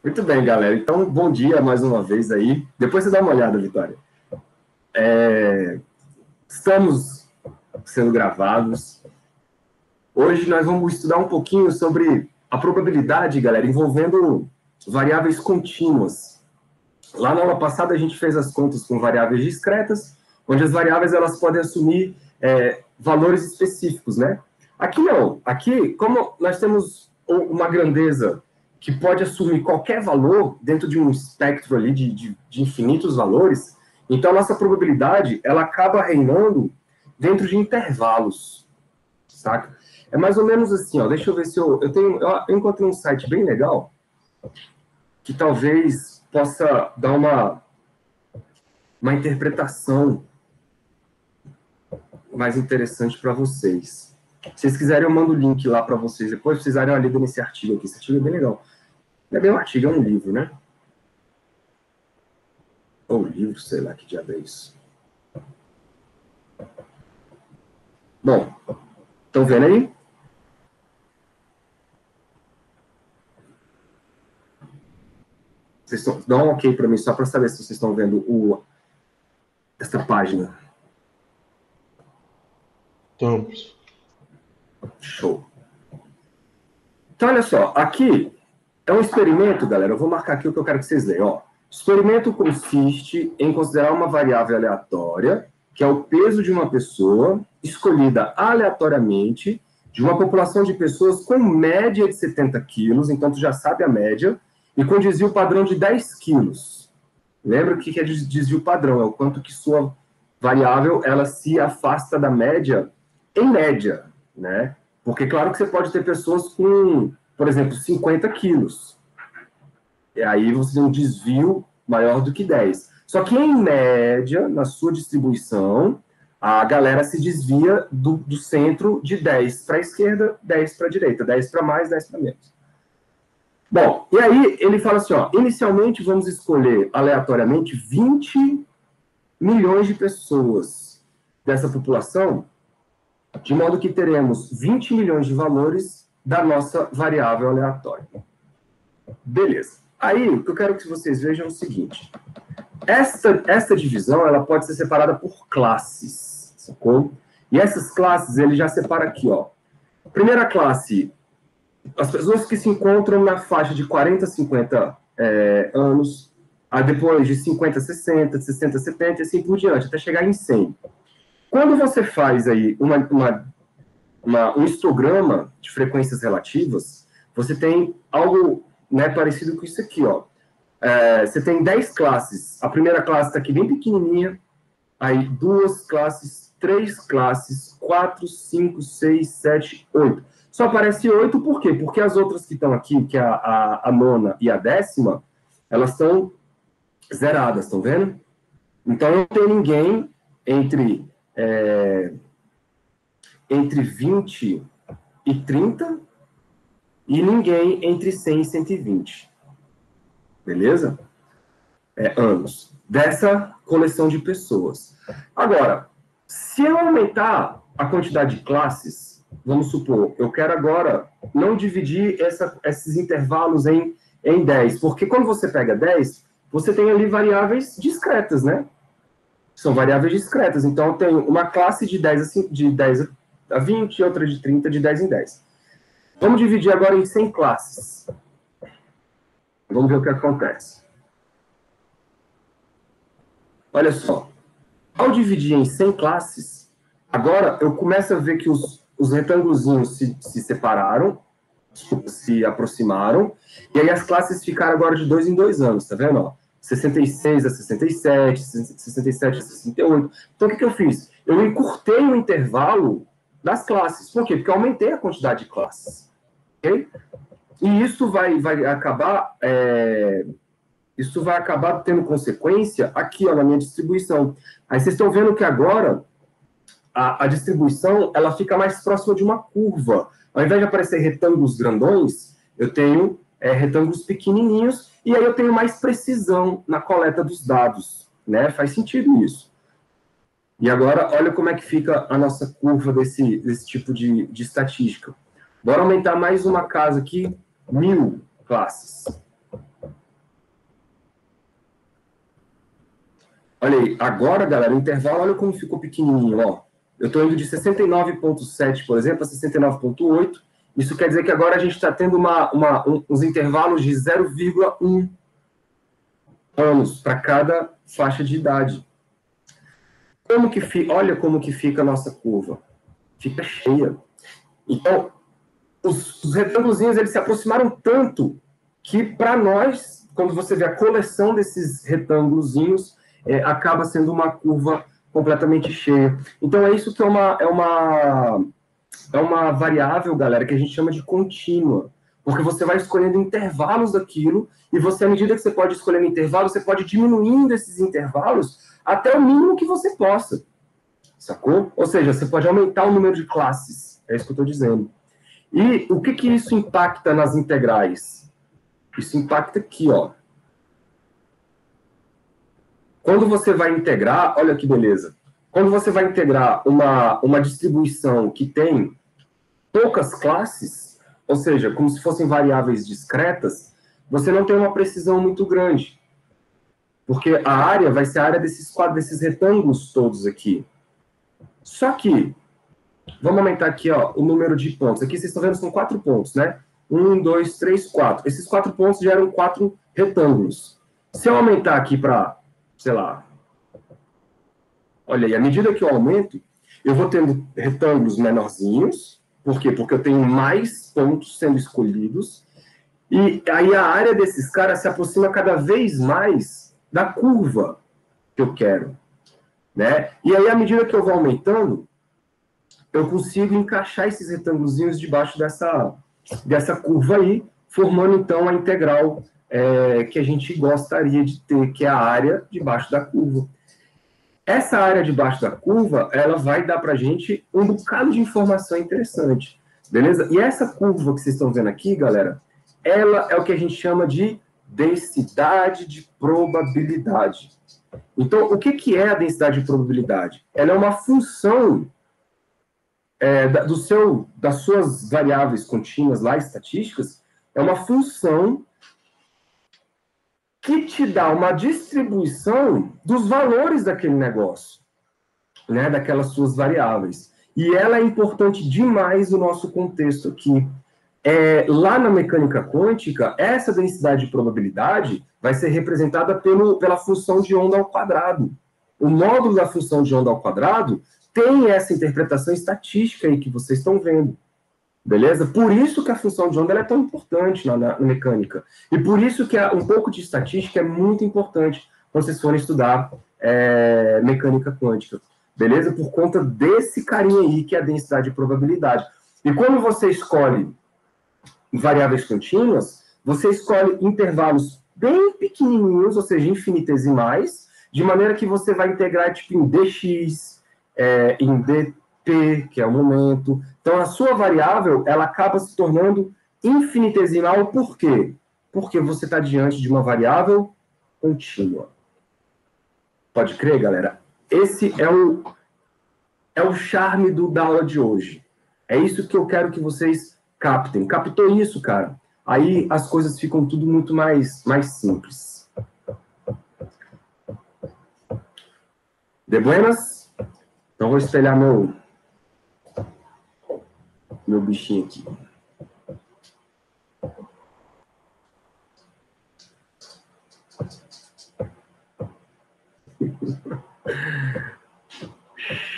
Muito bem, galera. Então, bom dia mais uma vez aí. Depois você dá uma olhada, Vitória. Estamos sendo gravados. Hoje nós vamos estudar um pouquinho sobre a probabilidade, galera, envolvendo variáveis contínuas. Lá na aula passada a gente fez as contas com variáveis discretas, onde as variáveis elas podem assumir valores específicos, né? Aqui não. Aqui, como nós temos uma grandeza que pode assumir qualquer valor dentro de um espectro ali de infinitos valores, então a nossa probabilidade ela acaba reinando dentro de intervalos, saca? É mais ou menos assim, ó. Deixa eu ver se eu encontrei um site bem legal que talvez possa dar uma interpretação mais interessante para vocês. Se vocês quiserem, eu mando o link lá para vocês depois, se vocês darem uma lida nesse artigo aqui. Esse artigo é bem legal. Não é bem um artigo, é um livro, né? Ou livro, sei lá que diabo é isso. Bom, estão vendo aí? Vocês dão um ok para mim, só para saber se vocês estão vendo essa página. Estamos. Show. Então, olha só, aqui é um experimento, galera. Eu vou marcar aqui o que eu quero que vocês leiam. Ó. O experimento consiste em considerar uma variável aleatória, que é o peso de uma pessoa, escolhida aleatoriamente, de uma população de pessoas com média de 70 quilos, então tu já sabe a média, e com desvio padrão de 10 quilos. Lembra o que é desvio padrão? É o quanto que sua variável ela se afasta da média, em média, né? Porque claro que você pode ter pessoas com, por exemplo, 50 quilos. E aí você tem um desvio maior do que 10. Só que, em média, na sua distribuição, a galera se desvia do centro de 10 para a esquerda, 10 para a direita, 10 para mais, 10 para menos. Bom, e aí ele fala assim, ó, inicialmente vamos escolher aleatoriamente 20 milhões de pessoas dessa população, de modo que teremos 20 milhões de valores da nossa variável aleatória. Beleza. Aí, o que eu quero que vocês vejam é o seguinte. Esta divisão, ela pode ser separada por classes, sacou? E essas classes, ele já separa aqui, ó. Primeira classe, as pessoas que se encontram na faixa de 40 a 50 anos, aí depois de 50 a 60, de 60 a 70 e assim por diante, até chegar em 100. Quando você faz aí um histograma de frequências relativas, você tem algo, né, parecido com isso aqui, ó. Você tem 10 classes. A primeira classe está aqui bem pequenininha, aí 2 classes, 3 classes, 4, 5, 6, 7, 8. Só aparece 8 por quê? Porque as outras que estão aqui, que é a nona e a 10ª, elas estão zeradas, estão vendo? Então não tem ninguém entre 20 e 30 e ninguém entre 100 e 120. Beleza? Anos. Dessa coleção de pessoas. Agora, se eu aumentar a quantidade de classes, vamos supor, eu quero agora não dividir esses intervalos em 10, porque quando você pega 10, você tem ali variáveis discretas, né? São variáveis discretas. Então, eu tenho uma classe de 10 a 20, outra de 30, de 10 em 10. Vamos dividir agora em 100 classes. Vamos ver o que acontece. Olha só. Ao dividir em 100 classes, agora eu começo a ver que os retângulozinhos se separaram, se aproximaram, e aí as classes ficaram agora de 2 em 2 anos, tá vendo? Ó? 66 a 67, 67 a 68. Então, o que eu fiz? Eu encurtei o intervalo das classes. Por quê? Porque eu aumentei a quantidade de classes. Ok? E isso vai acabar... Isso vai acabar tendo consequência aqui, ó, na minha distribuição. Aí vocês estão vendo que agora a distribuição ela fica mais próxima de uma curva. Ao invés de aparecer retângulos grandões, eu tenho retângulos pequenininhos e aí eu tenho mais precisão na coleta dos dados. Né? Faz sentido isso. E agora, olha como é que fica a nossa curva desse tipo de estatística. Bora aumentar mais uma casa aqui, 1000 classes. Olha aí, agora, galera, o intervalo, olha como ficou pequenininho, ó. Eu estou indo de 69,7, por exemplo, a 69,8. Isso quer dizer que agora a gente está tendo uns intervalos de 0,1 anos para cada faixa de idade. Olha como que fica a nossa curva. Fica cheia. Então, os retângulos, eles se aproximaram tanto que, para nós, quando você vê a coleção desses retângulos, acaba sendo uma curva completamente cheia. Então, é isso que é uma variável, galera, que a gente chama de contínua. Porque você vai escolhendo intervalos daquilo, e você, à medida que você pode escolhendo intervalos, você pode diminuindo esses intervalos até o mínimo que você possa. Sacou? Ou seja, você pode aumentar o número de classes. É isso que eu estou dizendo. E o que isso impacta nas integrais? Isso impacta aqui, ó. Quando você vai integrar, olha que beleza. Quando você vai integrar uma distribuição que tem poucas classes, ou seja, como se fossem variáveis discretas, você não tem uma precisão muito grande. Porque a área vai ser a área desses retângulos todos aqui. Só que, vamos aumentar aqui, ó, o número de pontos. Aqui vocês estão vendo, são 4 pontos, né? 1, 2, 3, 4. Esses 4 pontos geram 4 retângulos. Se eu aumentar aqui para, sei lá... Olha aí, à medida que eu aumento, eu vou tendo retângulos menorzinhos. Por quê? Porque eu tenho mais pontos sendo escolhidos. E aí a área desses caras se aproxima cada vez mais da curva que eu quero, né? E aí, à medida que eu vou aumentando, eu consigo encaixar esses retângulos debaixo dessa curva aí, formando, então, a integral que a gente gostaria de ter, que é a área debaixo da curva. Essa área debaixo da curva, ela vai dar para a gente um bocado de informação interessante, beleza? E essa curva que vocês estão vendo aqui, galera, ela é o que a gente chama de densidade de probabilidade. Então, o que é a densidade de probabilidade? Ela é uma função das suas variáveis contínuas lá, estatísticas, é uma função que te dá uma distribuição dos valores daquele negócio, né, daquelas suas variáveis. E ela é importante demais no nosso contexto aqui. Lá na mecânica quântica, essa densidade de probabilidade vai ser representada pela função de onda ao quadrado. O módulo da função de onda ao quadrado tem essa interpretação estatística aí que vocês estão vendo. Beleza? Por isso que a função de onda é tão importante na mecânica. E por isso que um pouco de estatística é muito importante quando vocês forem estudar mecânica quântica. Beleza? Por conta desse carinha aí, que é a densidade de probabilidade. E quando você escolhe variáveis contínuas, você escolhe intervalos bem pequenininhos, ou seja, infinitesimais, de maneira que você vai integrar tipo em dx, em dt, que é o momento. Então, a sua variável, ela acaba se tornando infinitesimal, por quê? Porque você está diante de uma variável contínua. Pode crer, galera? Esse é o charme da aula de hoje. É isso que eu quero que vocês captem. Captou isso, cara? Aí as coisas ficam tudo muito mais simples. De buenas? Então, vou espelhar meu bichinho aqui.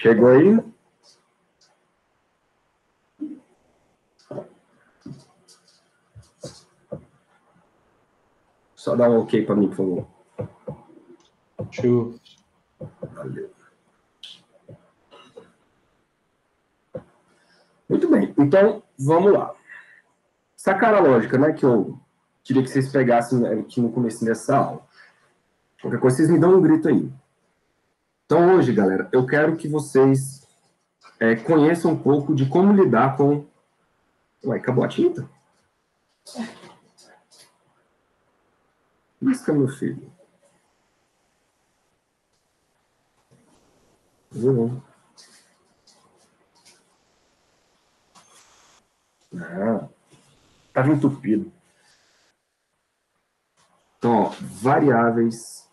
Chegou aí? Só dá um ok para mim, por favor. Show. Valeu. Muito bem. Então, vamos lá. Sacaram a lógica, né? Que eu queria que vocês pegassem aqui no começo dessa aula. Qualquer coisa, vocês me dão um grito aí. Então, hoje, galera, eu quero que vocês conheçam um pouco de como lidar com... Ué, acabou a tinta? Isso, meu filho. Ah, estava entupido. Então, ó, variáveis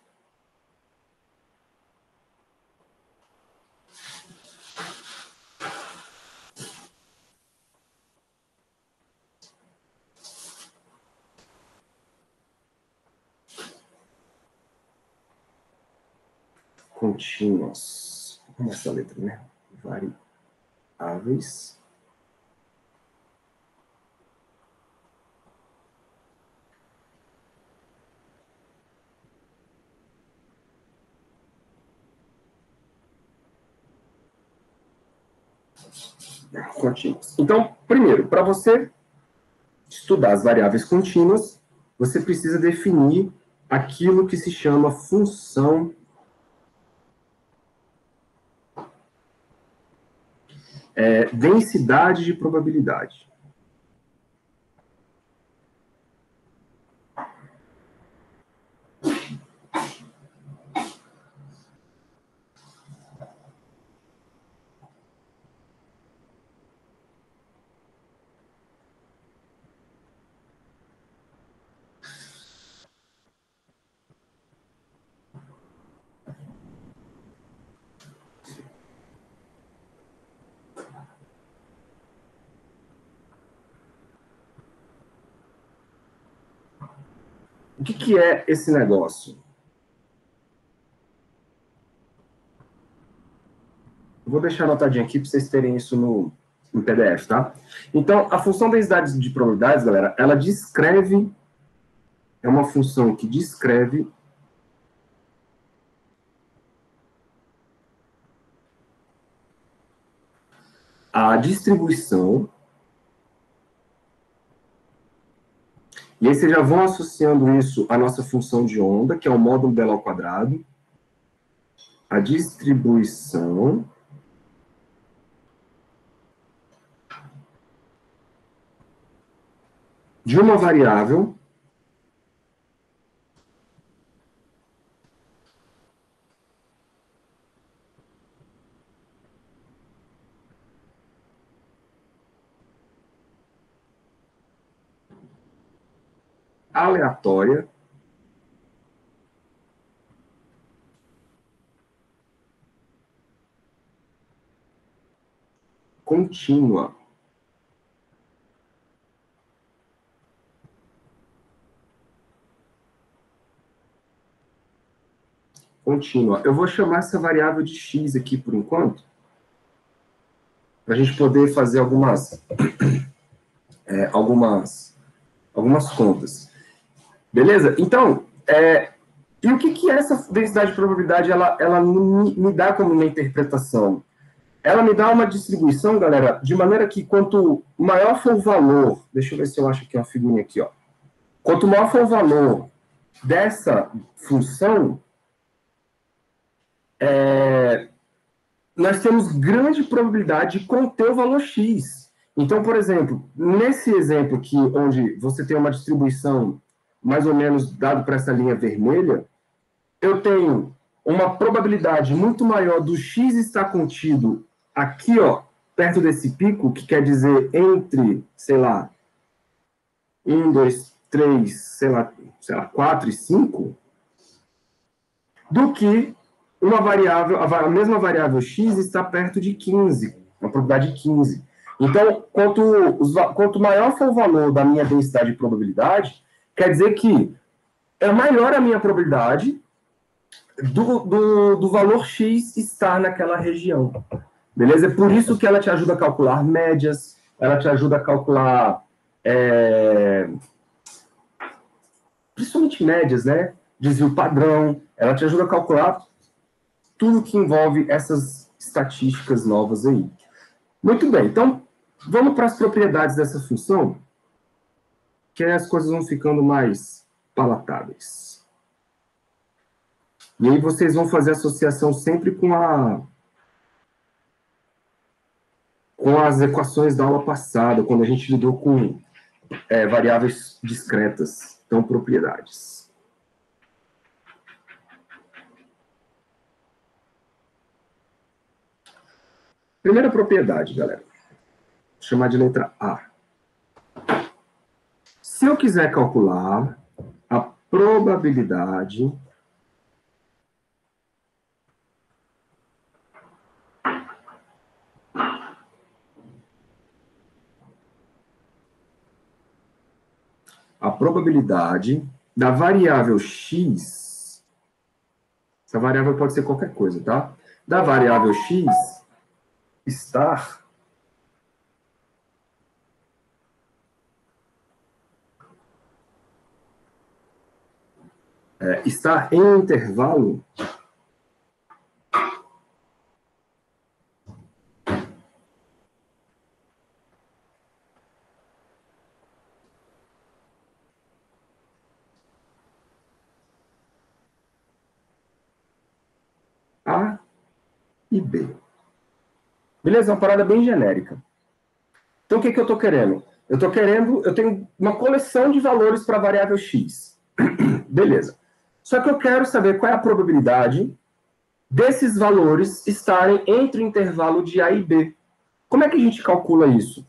contínuas. Vamos essa letra, né? Variáveis. Contínuas. Então, primeiro, para você estudar as variáveis contínuas, você precisa definir aquilo que se chama função densidade de probabilidade. O que é esse negócio? Vou deixar anotadinho aqui para vocês terem isso no PDF, tá? Então, a função densidade de probabilidades, galera, ela descreve, é uma função que descreve a distribuição, e aí vocês já vão associando isso à nossa função de onda, que é o módulo dela ao quadrado, a distribuição de uma variável aleatória contínua. Contínua. Eu vou chamar essa variável de x aqui por enquanto, para a gente poder fazer algumas contas. Beleza? Então, e o que é essa densidade de probabilidade? Ela me dá como uma interpretação? Ela me dá uma distribuição, galera, de maneira que quanto maior for o valor, deixa eu ver se eu acho que é uma figurinha aqui, ó. Quanto maior for o valor dessa função, nós temos grande probabilidade de conter o valor x. Então, por exemplo, nesse exemplo aqui, onde você tem uma distribuição mais ou menos dado para essa linha vermelha, eu tenho uma probabilidade muito maior do x estar contido aqui, ó, perto desse pico, que quer dizer entre, sei lá, 1, 2, 3, sei lá, 4 e 5, do que uma variável, a mesma variável x está perto de 15, uma probabilidade de 15. Então, quanto maior for o valor da minha densidade de probabilidade, quer dizer que é maior a minha probabilidade do valor x estar naquela região. Beleza? É por isso que ela te ajuda a calcular médias, ela te ajuda a calcular principalmente médias, né? Desvio padrão, ela te ajuda a calcular tudo que envolve essas estatísticas novas aí. Muito bem, então vamos para as propriedades dessa função, que aí as coisas vão ficando mais palatáveis. E aí vocês vão fazer associação sempre com as equações da aula passada, quando a gente lidou com variáveis discretas, então propriedades. Primeira propriedade, galera. Vou chamar de letra A. Se eu quiser calcular a probabilidade da variável x Essa variável pode ser qualquer coisa, tá? Da variável x estar estar em intervalo A e B. Beleza? É uma parada bem genérica. Então, o que eu estou querendo? Eu tenho uma coleção de valores para a variável x. Beleza. Só que eu quero saber qual é a probabilidade desses valores estarem entre o intervalo de A e B. Como é que a gente calcula isso?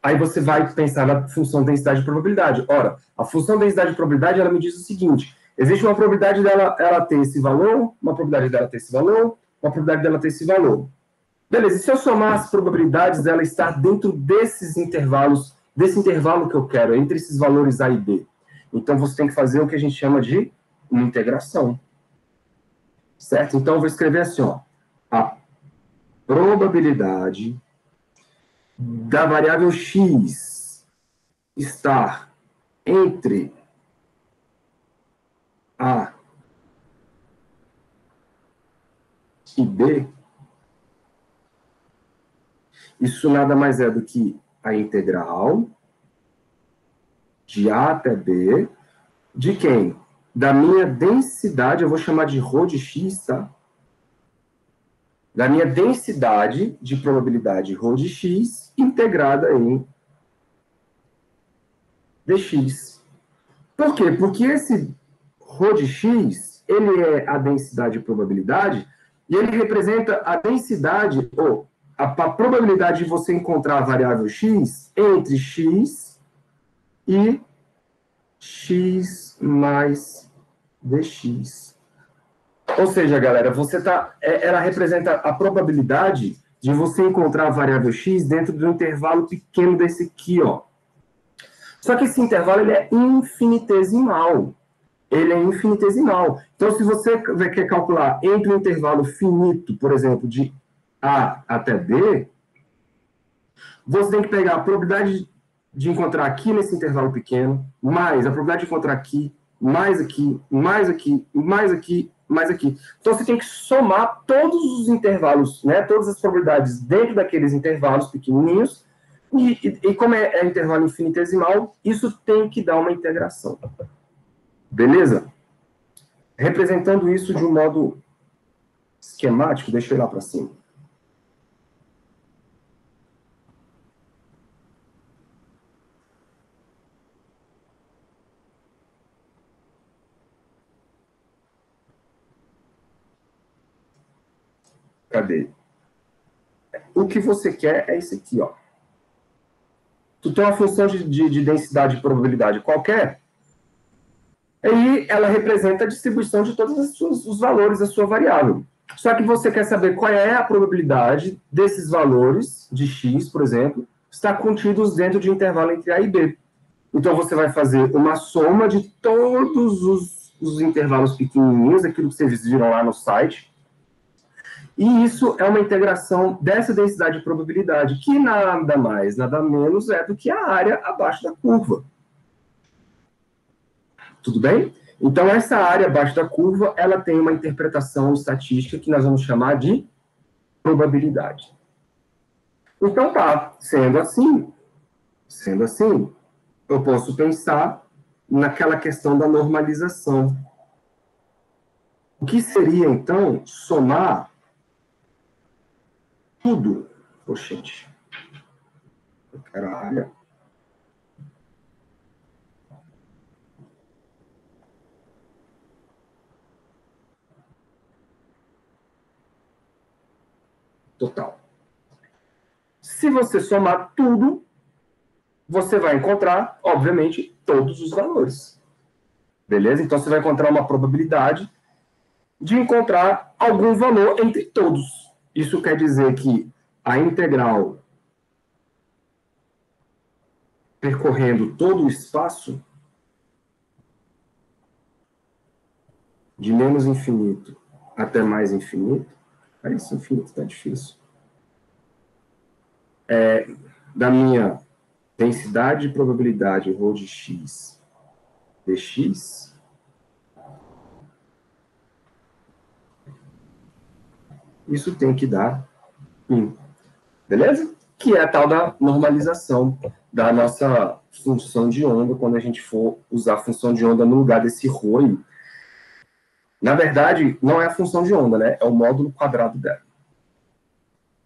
Aí você vai pensar na função densidade de probabilidade. Ora, a função densidade de probabilidade, ela me diz o seguinte: existe uma probabilidade dela ela ter esse valor, uma probabilidade dela ter esse valor, uma probabilidade dela ter esse valor. Beleza, e se eu somar as probabilidades dela estar dentro desses intervalos, desse intervalo que eu quero, entre esses valores A e B? Então, você tem que fazer o que a gente chama de uma integração. Certo? Então, eu vou escrever assim, ó. A probabilidade da variável x estar entre A e B, isso nada mais é do que a integral de A até B, de quem? Da minha densidade, eu vou chamar de ρ de x, tá? Da minha densidade de probabilidade ρ de x integrada em dx. Por quê? Porque esse ρ de x, ele é a densidade de probabilidade, e ele representa a densidade, ou a probabilidade de você encontrar a variável x entre x e x mais dx. Ou seja, galera, ela representa a probabilidade de você encontrar a variável x dentro do intervalo pequeno desse aqui, ó. Só que esse intervalo ele é infinitesimal. Ele é infinitesimal. Então, se você quer calcular entre um intervalo finito, por exemplo, de A até B, você tem que pegar a probabilidade de encontrar aqui nesse intervalo pequeno, mais a probabilidade de encontrar aqui, mais aqui, mais aqui, mais aqui, mais aqui. Então, você tem que somar todos os intervalos, né, todas as probabilidades dentro daqueles intervalos pequenininhos, e como é intervalo infinitesimal, isso tem que dar uma integração. Beleza? Representando isso de um modo esquemático, deixa eu ir lá para cima. Cadê? O que você quer é isso aqui, ó. Tu tem uma função de densidade de probabilidade qualquer, e ela representa a distribuição de todos os valores da sua variável. Só que você quer saber qual é a probabilidade desses valores de x, por exemplo, estar contidos dentro de um intervalo entre A e B. Então, você vai fazer uma soma de todos os intervalos pequenininhos, aquilo que vocês viram lá no site, e isso é uma integração dessa densidade de probabilidade, que nada mais, nada menos é do que a área abaixo da curva. Tudo bem? Então, essa área abaixo da curva, ela tem uma interpretação estatística que nós vamos chamar de probabilidade. Então, tá, sendo assim, eu posso pensar naquela questão da normalização. O que seria, então, somar tudo? Poxa, gente, eu quero a área. Total. Se você somar tudo, você vai encontrar, obviamente, todos os valores. Beleza? Então, você vai encontrar uma probabilidade de encontrar algum valor entre todos. Isso quer dizer que a integral percorrendo todo o espaço de menos infinito até mais infinito. Aí esse infinito está difícil. Da minha densidade de probabilidade ρ de x dx, isso tem que dar 1. Beleza? Que é a tal da normalização da nossa função de onda, quando a gente for usar a função de onda no lugar desse ρ aí. Na verdade, não é a função de onda, né? É o módulo quadrado dela.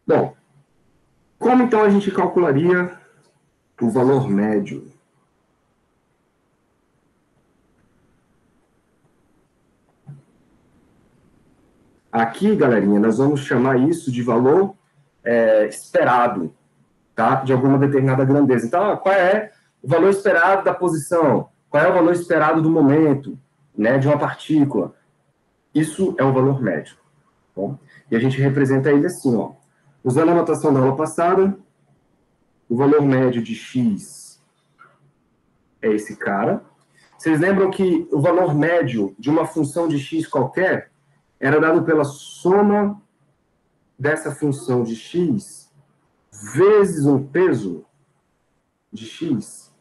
Bom, como então a gente calcularia o valor médio? Aqui, galerinha, nós vamos chamar isso de valor esperado, tá? De alguma determinada grandeza. Então, qual é o valor esperado da posição? Qual é o valor esperado do momento, né, de uma partícula? Isso é o valor médio. Bom? E a gente representa ele assim, ó. Usando a notação da aula passada, o valor médio de x é esse cara. Vocês lembram que o valor médio de uma função de x qualquer era dado pela soma dessa função de x vezes um peso de x,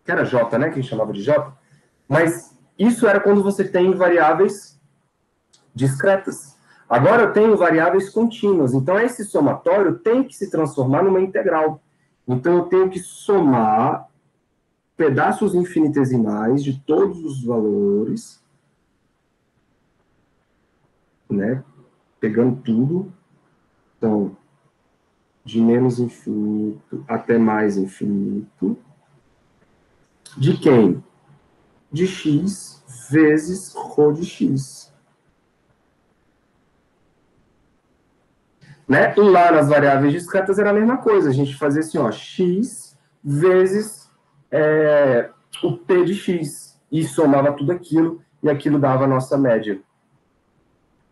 que era j, né, que a gente chamava de j, mas isso era quando você tem variáveis discretas. Agora eu tenho variáveis contínuas, então esse somatório tem que se transformar numa integral. Então eu tenho que somar pedaços infinitesimais de todos os valores, né, pegando tudo. Então, de menos infinito até mais infinito. De quem? De x vezes ρ de x. Né? E lá nas variáveis discretas era a mesma coisa. A gente fazia assim, ó, x vezes o p de x. E somava tudo aquilo, e aquilo dava a nossa média.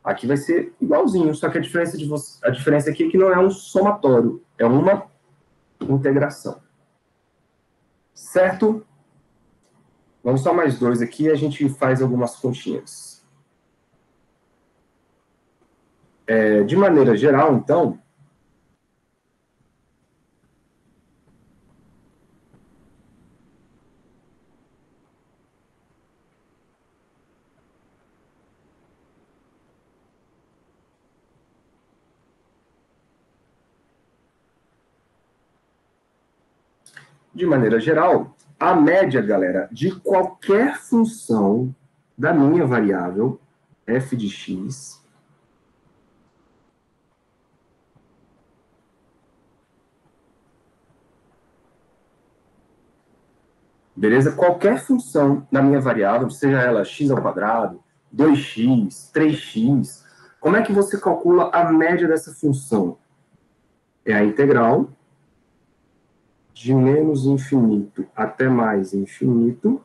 Aqui vai ser igualzinho, só que a diferença aqui é que não é um somatório, é uma integração. Certo? Vamos só mais dois aqui e a gente faz algumas continhas. De maneira geral, então, a média, galera, de qualquer função da minha variável f de x beleza? Qualquer função da minha variável, seja ela x ao quadrado, 2x, 3x, como é que você calcula a média dessa função? É a integral de menos infinito até mais infinito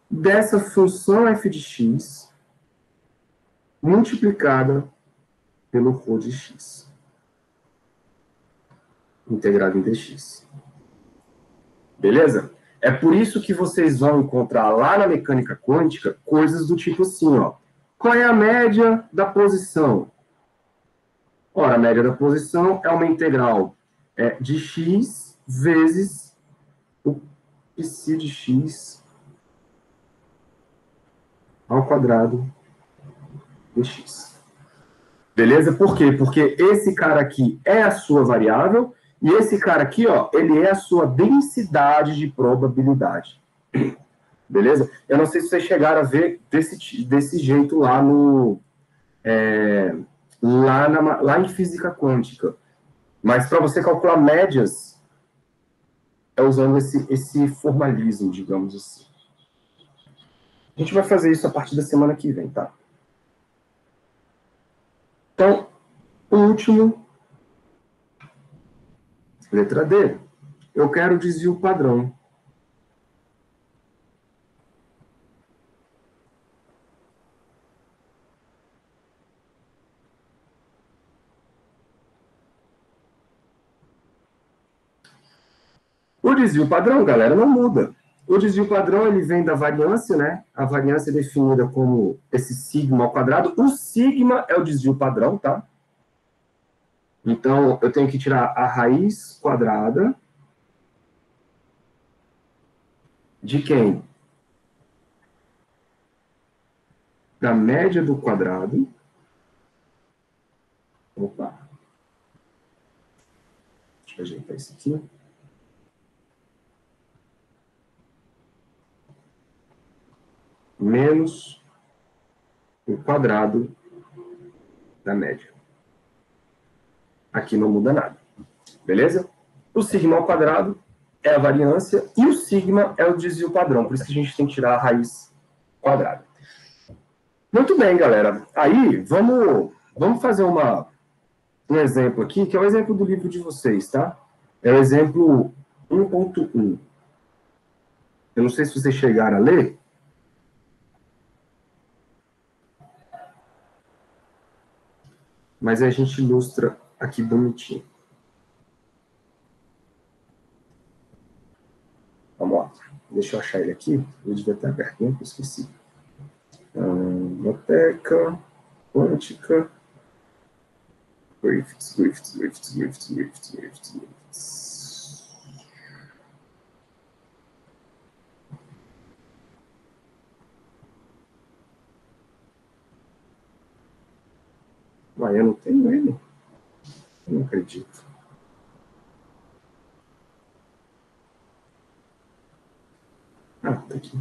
dessa função f de x multiplicada pelo ρ de x, integrado em dx. Beleza? É por isso que vocês vão encontrar lá na mecânica quântica coisas do tipo assim, ó. Qual é a média da posição? Ora, a média da posição é uma integral de x vezes o psi de x ao quadrado dx. Beleza? Por quê? Porque esse cara aqui é a sua variável e esse cara aqui, ó, ele é a sua densidade de probabilidade. Beleza? Eu não sei se vocês chegaram a ver desse jeito lá no lá em física quântica. Mas para você calcular médias, é usando esse formalismo, digamos assim. A gente vai fazer isso a partir da semana que vem, tá? Então, o último, letra D. Eu quero o desvio padrão. O desvio padrão, galera, não muda. O desvio padrão, ele vem da variância, né? A variância é definida como esse sigma ao quadrado. O sigma é o desvio padrão, tá? Então, eu tenho que tirar a raiz quadrada de quem? Da média do quadrado. Opa. Deixa eu ajeitar isso aqui. Menos o quadrado da média. Aqui não muda nada. Beleza? O sigma ao quadrado é a variância e o sigma é o desvio padrão. Por isso que a gente tem que tirar a raiz quadrada. Muito bem, galera. Aí, vamos fazer um exemplo aqui, que é o exemplo do livro de vocês, tá? É o exemplo 1.1. Eu não sei se vocês chegaram a ler. Mas a gente ilustra aqui bonitinho. Vamos lá. Deixa eu achar ele aqui. Eu devia ter aberto, né? Eu esqueci. Biblioteca, quântica. Griffiths. Mas eu não tenho ele. Eu não acredito. Ah, tá aqui.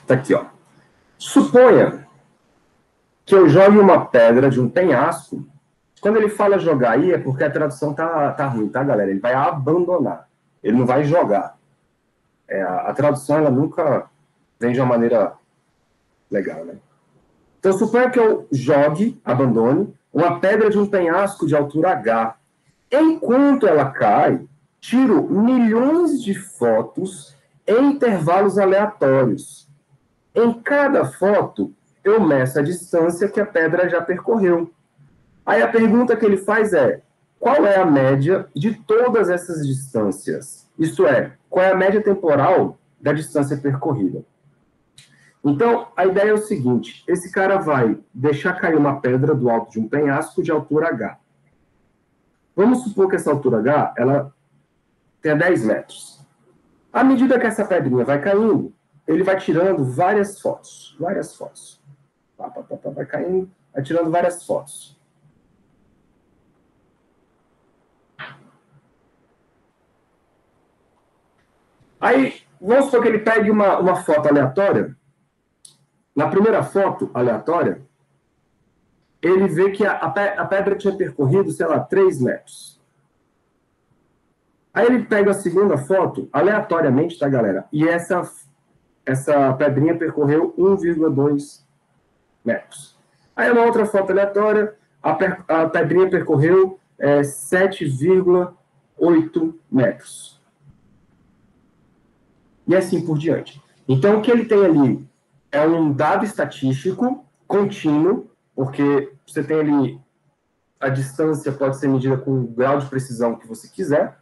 Tá aqui, ó. Suponha que eu jogue uma pedra de um penhasco. Quando ele fala jogar aí, é porque a tradução tá ruim, tá, galera? Ele vai abandonar. Ele não vai jogar. A tradução, ela nunca vem de uma maneira legal, né? Então, suponha que eu jogue, abandone, uma pedra de um penhasco de altura H. Enquanto ela cai, tiro milhões de fotos em intervalos aleatórios. Em cada foto, eu meço a distância que a pedra já percorreu. Aí a pergunta que ele faz é: qual é a média de todas essas distâncias? Isto é, qual é a média temporal da distância percorrida? Então, a ideia é o seguinte: esse cara vai deixar cair uma pedra do alto de um penhasco de altura H. Vamos supor que essa altura H, ela tenha 10 metros. À medida que essa pedrinha vai caindo, ele vai tirando várias fotos. Vai caindo, vai tirando várias fotos. Aí, vamos supor que ele pegue uma foto aleatória. Na primeira foto aleatória, ele vê que a pedra tinha percorrido, sei lá, 3 metros. Aí ele pega a segunda foto, aleatoriamente, tá, galera? E essa pedrinha percorreu 1,2 metros. Aí uma outra foto aleatória, a pedrinha percorreu 7,8 metros. E assim por diante. Então, o que ele tem ali é um dado estatístico contínuo, porque você tem ali a distância pode ser medida com o grau de precisão que você quiser,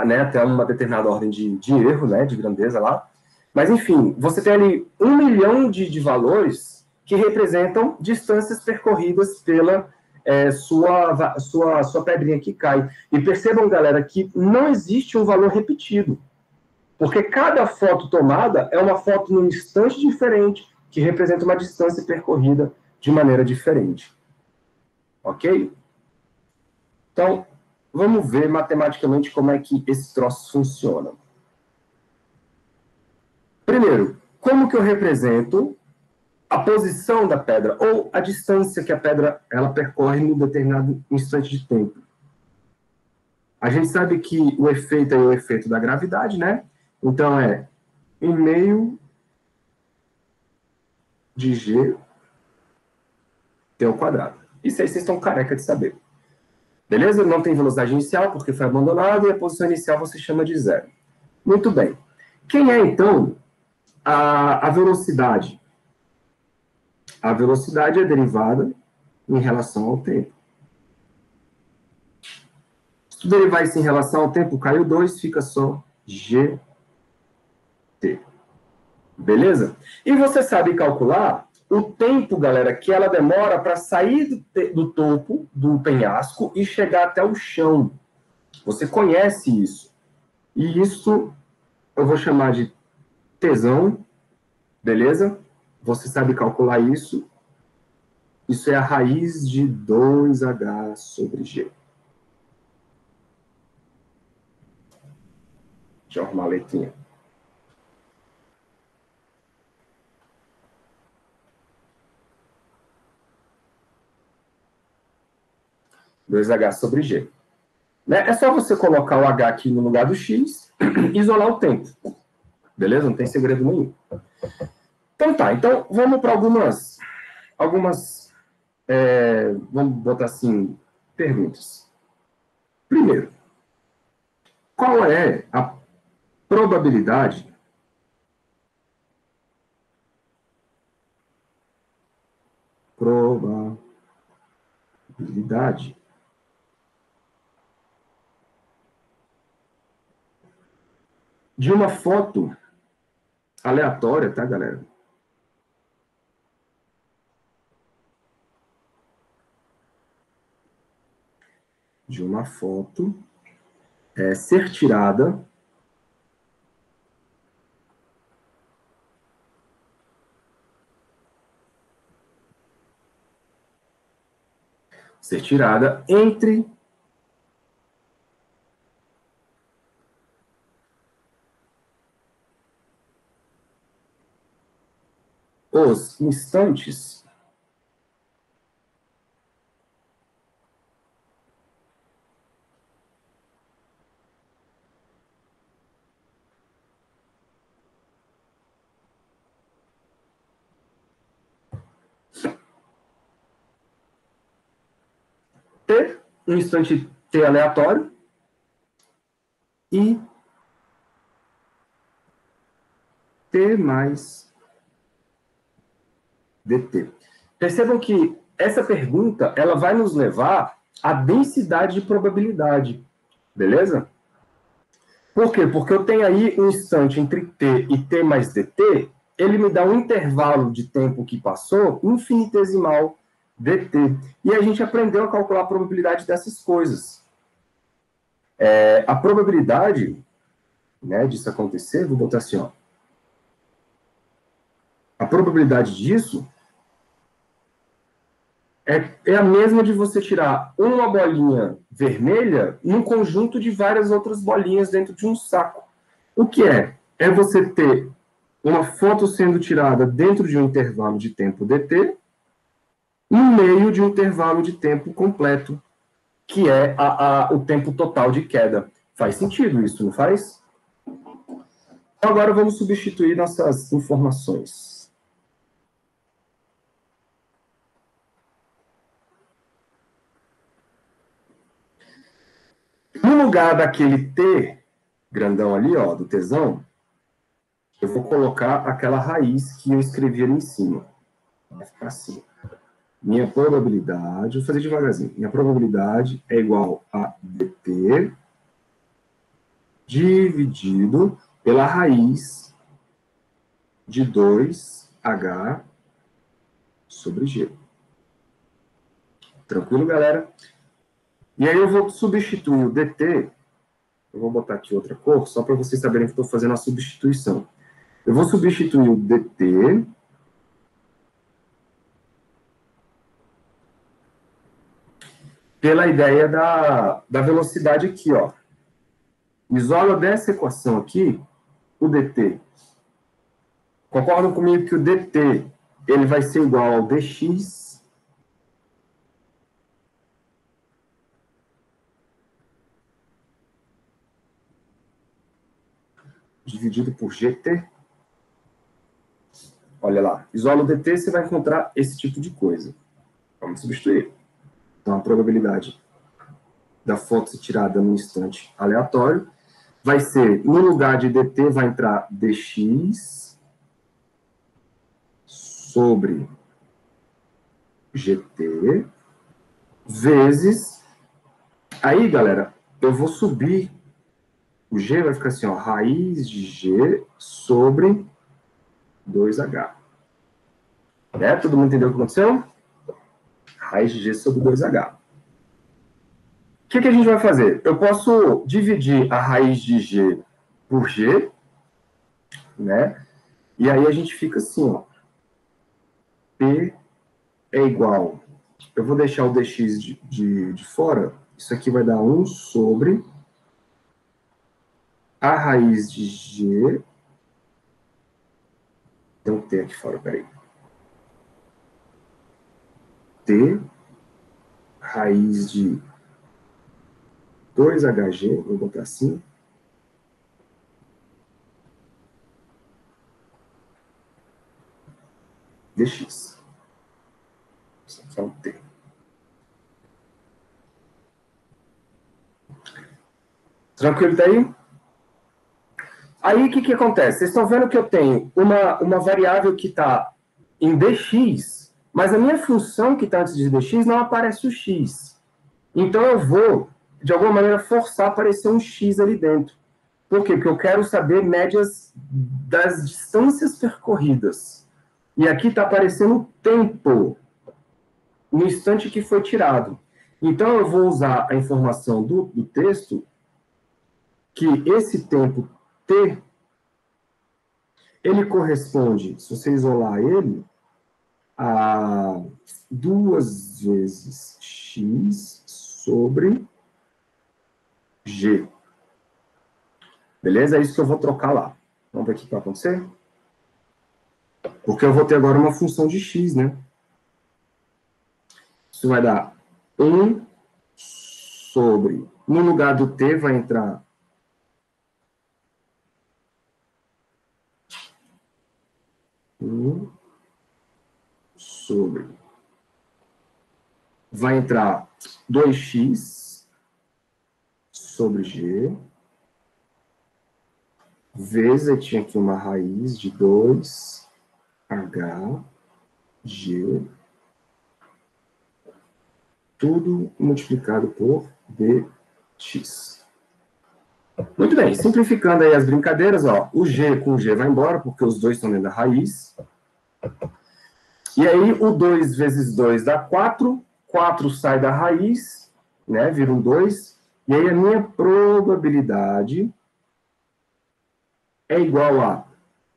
né, até uma determinada ordem de erro, né, de grandeza lá. Mas, enfim, você tem ali 1 milhão de valores que representam distâncias percorridas pela sua pedrinha que cai. E percebam, galera, que não existe um valor repetido. Porque cada foto tomada é uma foto num instante diferente, que representa uma distância percorrida de maneira diferente. Ok? Então, vamos ver matematicamente como é que esse troço funciona. Primeiro, como que eu represento a posição da pedra, ou a distância que a pedra ela percorre em um determinado instante de tempo? A gente sabe que o efeito é o efeito da gravidade, né? Então, é 1/2 de G T ao quadrado. Isso aí vocês estão careca de saber. Beleza? Não tem velocidade inicial, porque foi abandonado, e a posição inicial você chama de 0. Muito bem. Quem é, então, a velocidade. A velocidade é derivada em relação ao tempo. Se tu derivar isso em relação ao tempo, caiu 2, fica só gt. Beleza? E você sabe calcular o tempo, galera, que ela demora para sair do topo do penhasco e chegar até o chão. Você conhece isso. E isso eu vou chamar de tesão, beleza? Você sabe calcular isso. Isso é a raiz de 2h sobre g. Deixa eu arrumar a letrinha. Dois h sobre g. Né? É só você colocar o h aqui no lugar do x e isolar o tempo. Beleza? Não tem segredo nenhum. Então tá, então vamos para algumas vamos botar assim, perguntas. Primeiro, qual é a probabilidade de uma foto aleatória, tá, galera? De uma foto ser tirada entre os instantes T, um instante T aleatório, e T mais dt. Percebam que essa pergunta ela vai nos levar à densidade de probabilidade, beleza? Por quê? Porque eu tenho aí um instante entre t e t mais dt, ele me dá um intervalo de tempo que passou infinitesimal dt. E a gente aprendeu a calcular a probabilidade dessas coisas. A probabilidade, né, disso acontecer, vou botar assim, ó. A probabilidade disso é a mesma de você tirar uma bolinha vermelha num conjunto de várias outras bolinhas dentro de um saco. O que é? É você ter uma foto sendo tirada dentro de um intervalo de tempo dt, no meio de um intervalo de tempo completo, que é o tempo total de queda. Faz sentido isso, não faz? Então, agora vamos substituir nossas informações. No lugar daquele T grandão ali, ó, do tesão, eu vou colocar aquela raiz que eu escrevi ali em cima. Vai ficar assim. Minha probabilidade, vou fazer devagarzinho. Minha probabilidade é igual a dt dividido pela raiz de 2h sobre g. Tranquilo, galera? E aí eu vou substituir o dt, eu vou botar aqui outra cor, só para vocês saberem que estou fazendo a substituição. Eu vou substituir o dt pela ideia da velocidade aqui, ó. Isola dessa equação aqui o dt. Concordam comigo que o dt ele vai ser igual ao dx dividido por gt? Olha lá, isola o dt, você vai encontrar esse tipo de coisa. Vamos substituir. Então, a probabilidade da foto ser tirada num instante aleatório vai ser, no lugar de dt, vai entrar dx sobre GT vezes... Aí, galera, eu vou subir. O G vai ficar assim, ó, raiz de G sobre 2H. Todo mundo entendeu o que aconteceu? Raiz de G sobre 2H. O que a gente vai fazer? Eu posso dividir a raiz de G por G, né? E aí a gente fica assim, ó. P é igual... Eu vou deixar o dx de fora. Isso aqui vai dar 1 sobre a raiz de G. Tem um T aqui fora, peraí. T raiz de 2HG, vou botar assim. Dx. Só um T. Tranquilo daí? Aí, o que acontece? Vocês estão vendo que eu tenho uma variável que está em dx, mas a minha função que está antes de dx não aparece o x. Então, eu vou, de alguma maneira, forçar a aparecer um x ali dentro. Por quê? Porque eu quero saber médias das distâncias percorridas. E aqui está aparecendo o tempo no instante que foi tirado. Então, eu vou usar a informação do texto que esse tempo t, ele corresponde, se você isolar ele, a 2 vezes x sobre g. Beleza? É isso que eu vou trocar lá. Vamos ver o que vai acontecer? Porque eu vou ter agora uma função de x, né? Isso vai dar 1 sobre... No lugar do t vai entrar 1 sobre... Vai entrar 2x sobre g, vezes, eu tinha aqui uma raiz de 2hg, tudo multiplicado por dx. Muito bem, simplificando aí as brincadeiras, ó, o g com g vai embora, porque os dois estão dentro da raiz. E aí, o 2 vezes 2 dá 4, 4 sai da raiz, né, vira um 2, e aí a minha probabilidade é igual a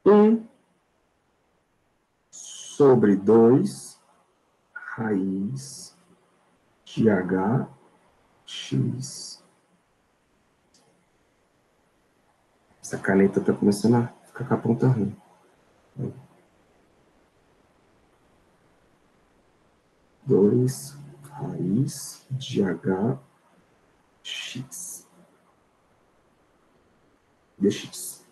1 sobre 2 raiz de hx. Essa caneta está começando a ficar com a ponta ruim. 2 raiz de hx. dx.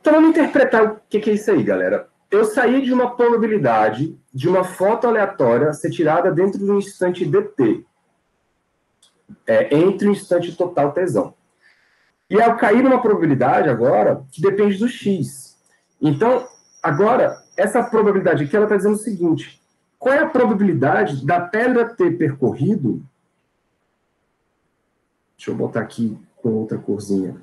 Então, vamos interpretar o que é isso aí, galera. Eu saí de uma probabilidade de uma foto aleatória ser tirada dentro de um instante dt. Entre o instante total tzão. E eu caí numa probabilidade agora que depende do x. Então, agora, essa probabilidade aqui, ela está dizendo o seguinte: qual é a probabilidade da pedra ter percorrido... Deixa eu botar aqui com outra corzinha.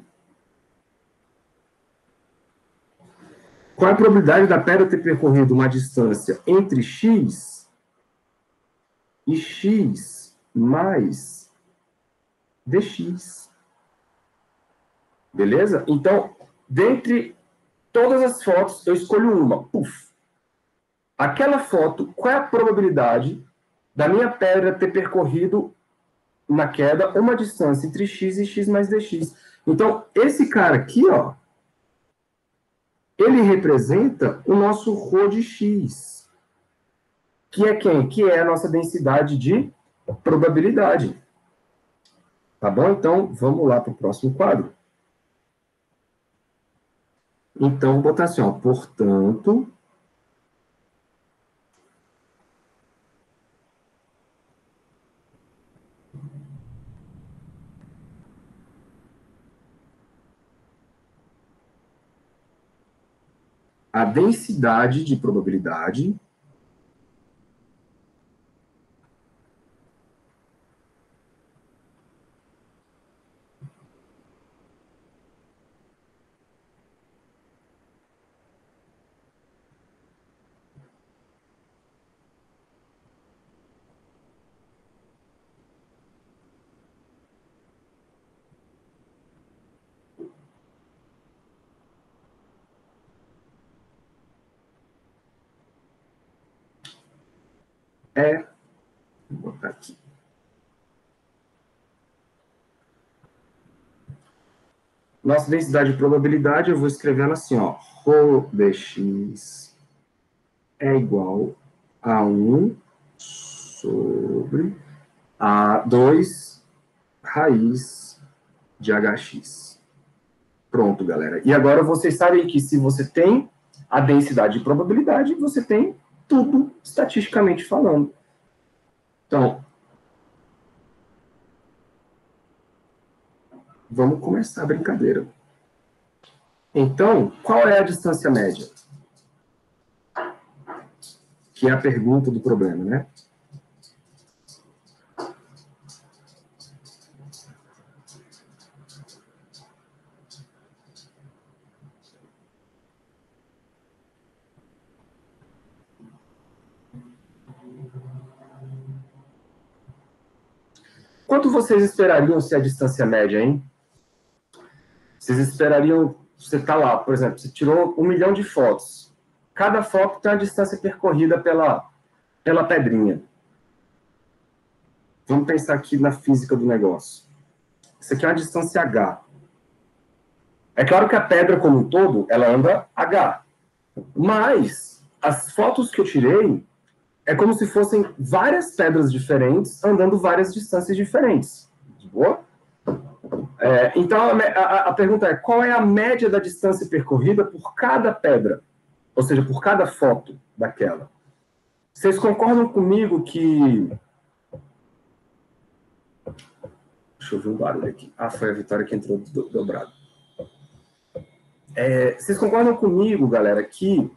Qual é a probabilidade da pedra ter percorrido uma distância entre x e x mais dx? Beleza? Então, dentre todas as fotos, eu escolho uma. Puf! Aquela foto, qual é a probabilidade da minha pedra ter percorrido na queda uma distância entre x e x mais dx? Então, esse cara aqui, ó, ele representa o nosso ρ de x, que é quem? Que é a nossa densidade de probabilidade. Tá bom? Então, vamos lá para o próximo quadro. Então, vou botar assim, ó, portanto, a densidade de probabilidade é, vou botar aqui, nossa densidade de probabilidade, eu vou escrever ela assim, ó, ρ dx é igual a 1 sobre a 2 raiz de hx. Pronto, galera. E agora vocês sabem que se você tem a densidade de probabilidade, você tem tudo estatisticamente falando. Então, vamos começar a brincadeira. Então, qual é a distância média? Que é a pergunta do problema, né? Quanto vocês esperariam ser a distância média, hein? Vocês esperariam, você está lá, por exemplo, você tirou 1 milhão de fotos. Cada foto tem a distância percorrida pela pedrinha. Vamos pensar aqui na física do negócio. Isso aqui é uma distância h. É claro que a pedra como um todo, ela anda h. Mas as fotos que eu tirei é como se fossem várias pedras diferentes andando várias distâncias diferentes. Boa? Então, a pergunta é, qual é a média da distância percorrida por cada pedra? Ou seja, por cada foto daquela. Vocês concordam comigo que... Deixa eu ver um barulho aqui. Ah, foi a Vitória que entrou dobrado. Vocês concordam comigo, galera, que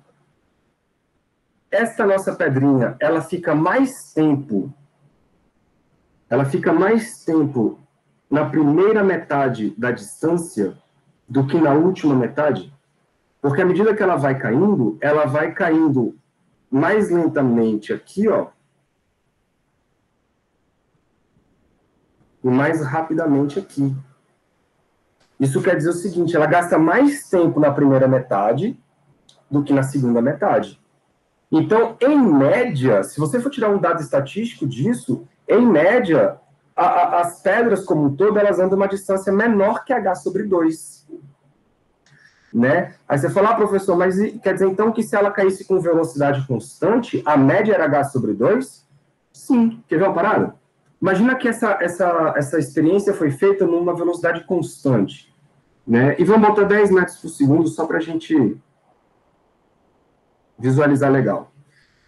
esta nossa pedrinha, ela fica mais tempo na primeira metade da distância do que na última metade? Porque à medida que ela vai caindo mais lentamente aqui, ó, e mais rapidamente aqui. Isso quer dizer o seguinte, ela gasta mais tempo na primeira metade do que na segunda metade. Então, em média, se você for tirar um dado estatístico disso, em média, as pedras como um todo, elas andam uma distância menor que h sobre 2. Né? Aí você fala, professor, mas quer dizer então que se ela caísse com velocidade constante, a média era h sobre 2? Sim. Quer ver uma parada? Imagina que essa experiência foi feita numa velocidade constante. Né? E vamos botar 10 metros por segundo só para a gente visualizar legal.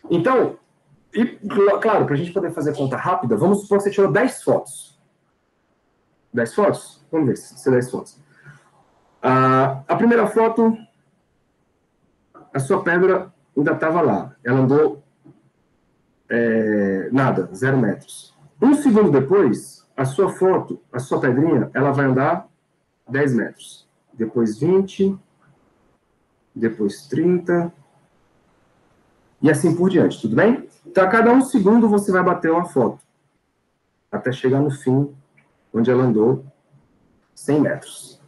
Então, claro, para a gente poder fazer conta rápida, vamos supor que você tirou 10 fotos. 10 fotos? Vamos ver se é 10 fotos. A primeira foto, a sua pedra ainda estava lá. Ela andou nada, 0 metros. Um segundo depois, a sua foto, a sua pedrinha, ela vai andar 10 metros. Depois 20, depois 30, e assim por diante, tudo bem? Então, a cada um segundo você vai bater uma foto, até chegar no fim, onde ela andou 100 metros.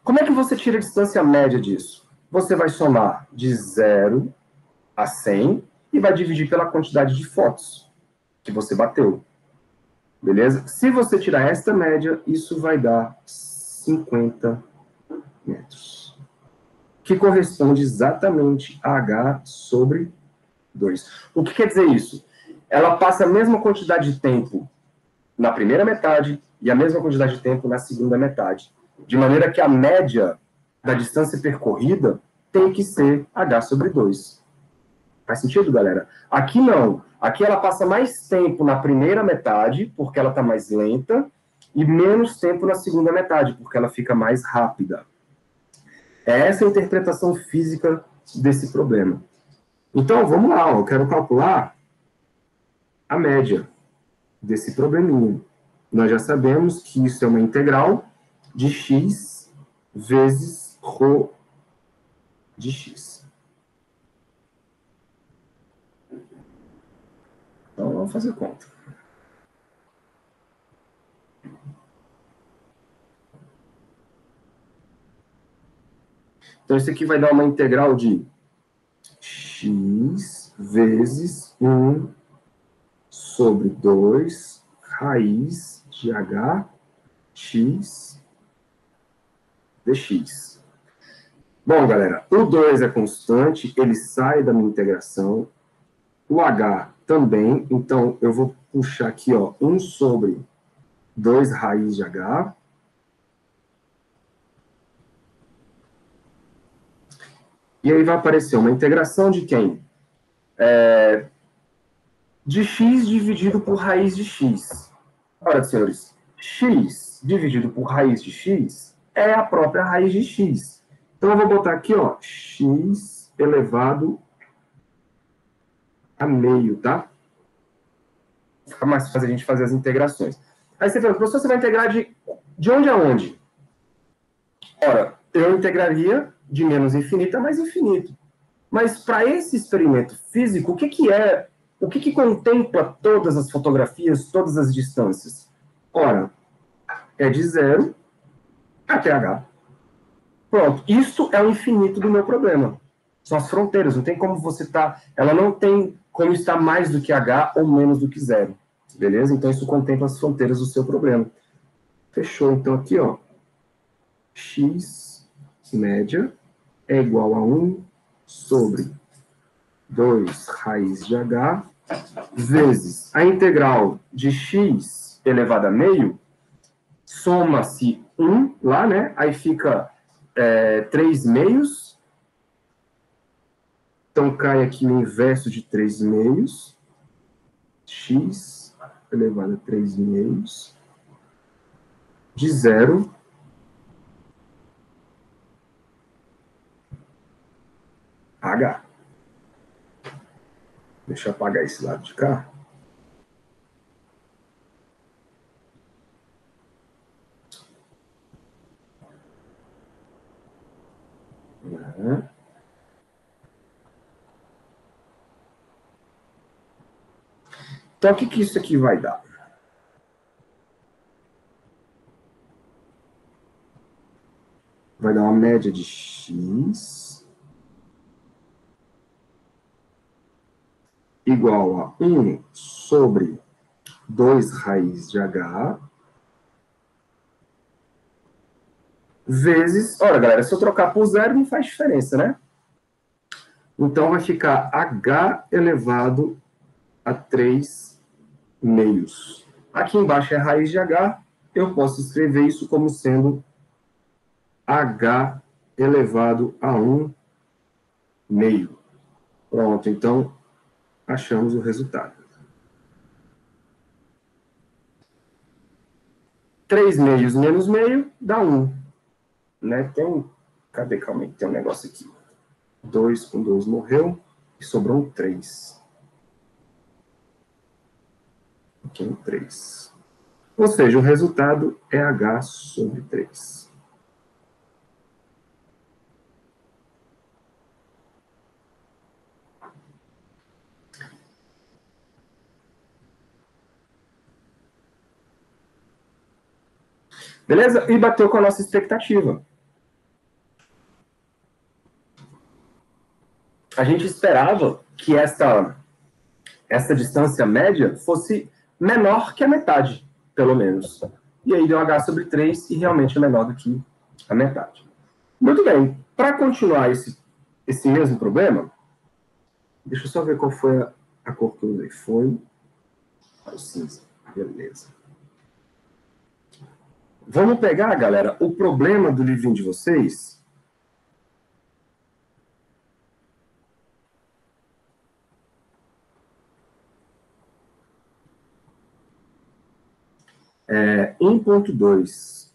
Como é que você tira a distância média disso? Você vai somar de 0 a 100 e vai dividir pela quantidade de fotos que você bateu. Beleza? Se você tirar esta média, isso vai dar 50 metros. Que corresponde exatamente a h sobre 2. O que quer dizer isso? Ela passa a mesma quantidade de tempo na primeira metade e a mesma quantidade de tempo na segunda metade. De maneira que a média da distância percorrida tem que ser h sobre 2. Faz sentido, galera? Aqui não. Aqui ela passa mais tempo na primeira metade, porque ela está mais lenta, e menos tempo na segunda metade, porque ela fica mais rápida. É essa a interpretação física desse problema. Então, vamos lá, ó, eu quero calcular a média desse probleminha. Nós já sabemos que isso é uma integral de x vezes ρ de x. Então, vamos fazer conta. Então, isso aqui vai dar uma integral de x vezes 1 sobre 2 raiz de hx dx. Bom, galera, o 2 é constante, ele sai da minha integração. O h também, então eu vou puxar aqui, ó, 1 sobre 2 raiz de h. E aí vai aparecer uma integração de quem? De x dividido por raiz de x. Ora, senhores, x dividido por raiz de x é a própria raiz de x. Então, eu vou botar aqui, ó, x elevado a meio, tá? Fica mais fácil a gente fazer as integrações. Aí você fala, professor, você vai integrar de onde a onde? Ora, eu integraria de menos infinito a mais infinito. Mas para esse experimento físico, o que contempla todas as fotografias, todas as distâncias? Ora, é de 0 até h. Pronto, isso é o infinito do meu problema. São as fronteiras, não tem como você estar... Ela não tem como estar mais do que h ou menos do que 0. Beleza? Então, isso contempla as fronteiras do seu problema. Fechou. Então, aqui, ó. X média é igual a 1 sobre 2 raiz de h vezes a integral de x elevado a meio, soma-se 1 lá, né? Aí fica 3 meios. Então, cai aqui o inverso de 3 meios. X elevado a 3 meios. De 0 a h. Deixa eu apagar esse lado de cá. Então, o que isso aqui vai dar? Vai dar uma média de x igual a 1 sobre 2 raiz de h vezes... Olha, galera, se eu trocar por 0, não faz diferença, né? Então, vai ficar h elevado a 3 meios. Aqui embaixo é raiz de h, eu posso escrever isso como sendo h elevado a 1 meio. Pronto, então, achamos o resultado. 3 meios menos meio dá 1. Né? Cadê? Calma aí, tem um negócio aqui. 2 com 2 morreu e sobrou um 3. Aqui um 3. Ou seja, o resultado é h sobre 3. Beleza? E bateu com a nossa expectativa. A gente esperava que essa distância média fosse menor que a metade, pelo menos. E aí deu h sobre 3 e realmente é menor do que a metade. Muito bem. Para continuar esse mesmo problema, deixa eu só ver qual foi a cor que eu usei. Foi o cinza. Beleza. Vamos pegar, galera, o problema do livrinho de vocês. É 1.2.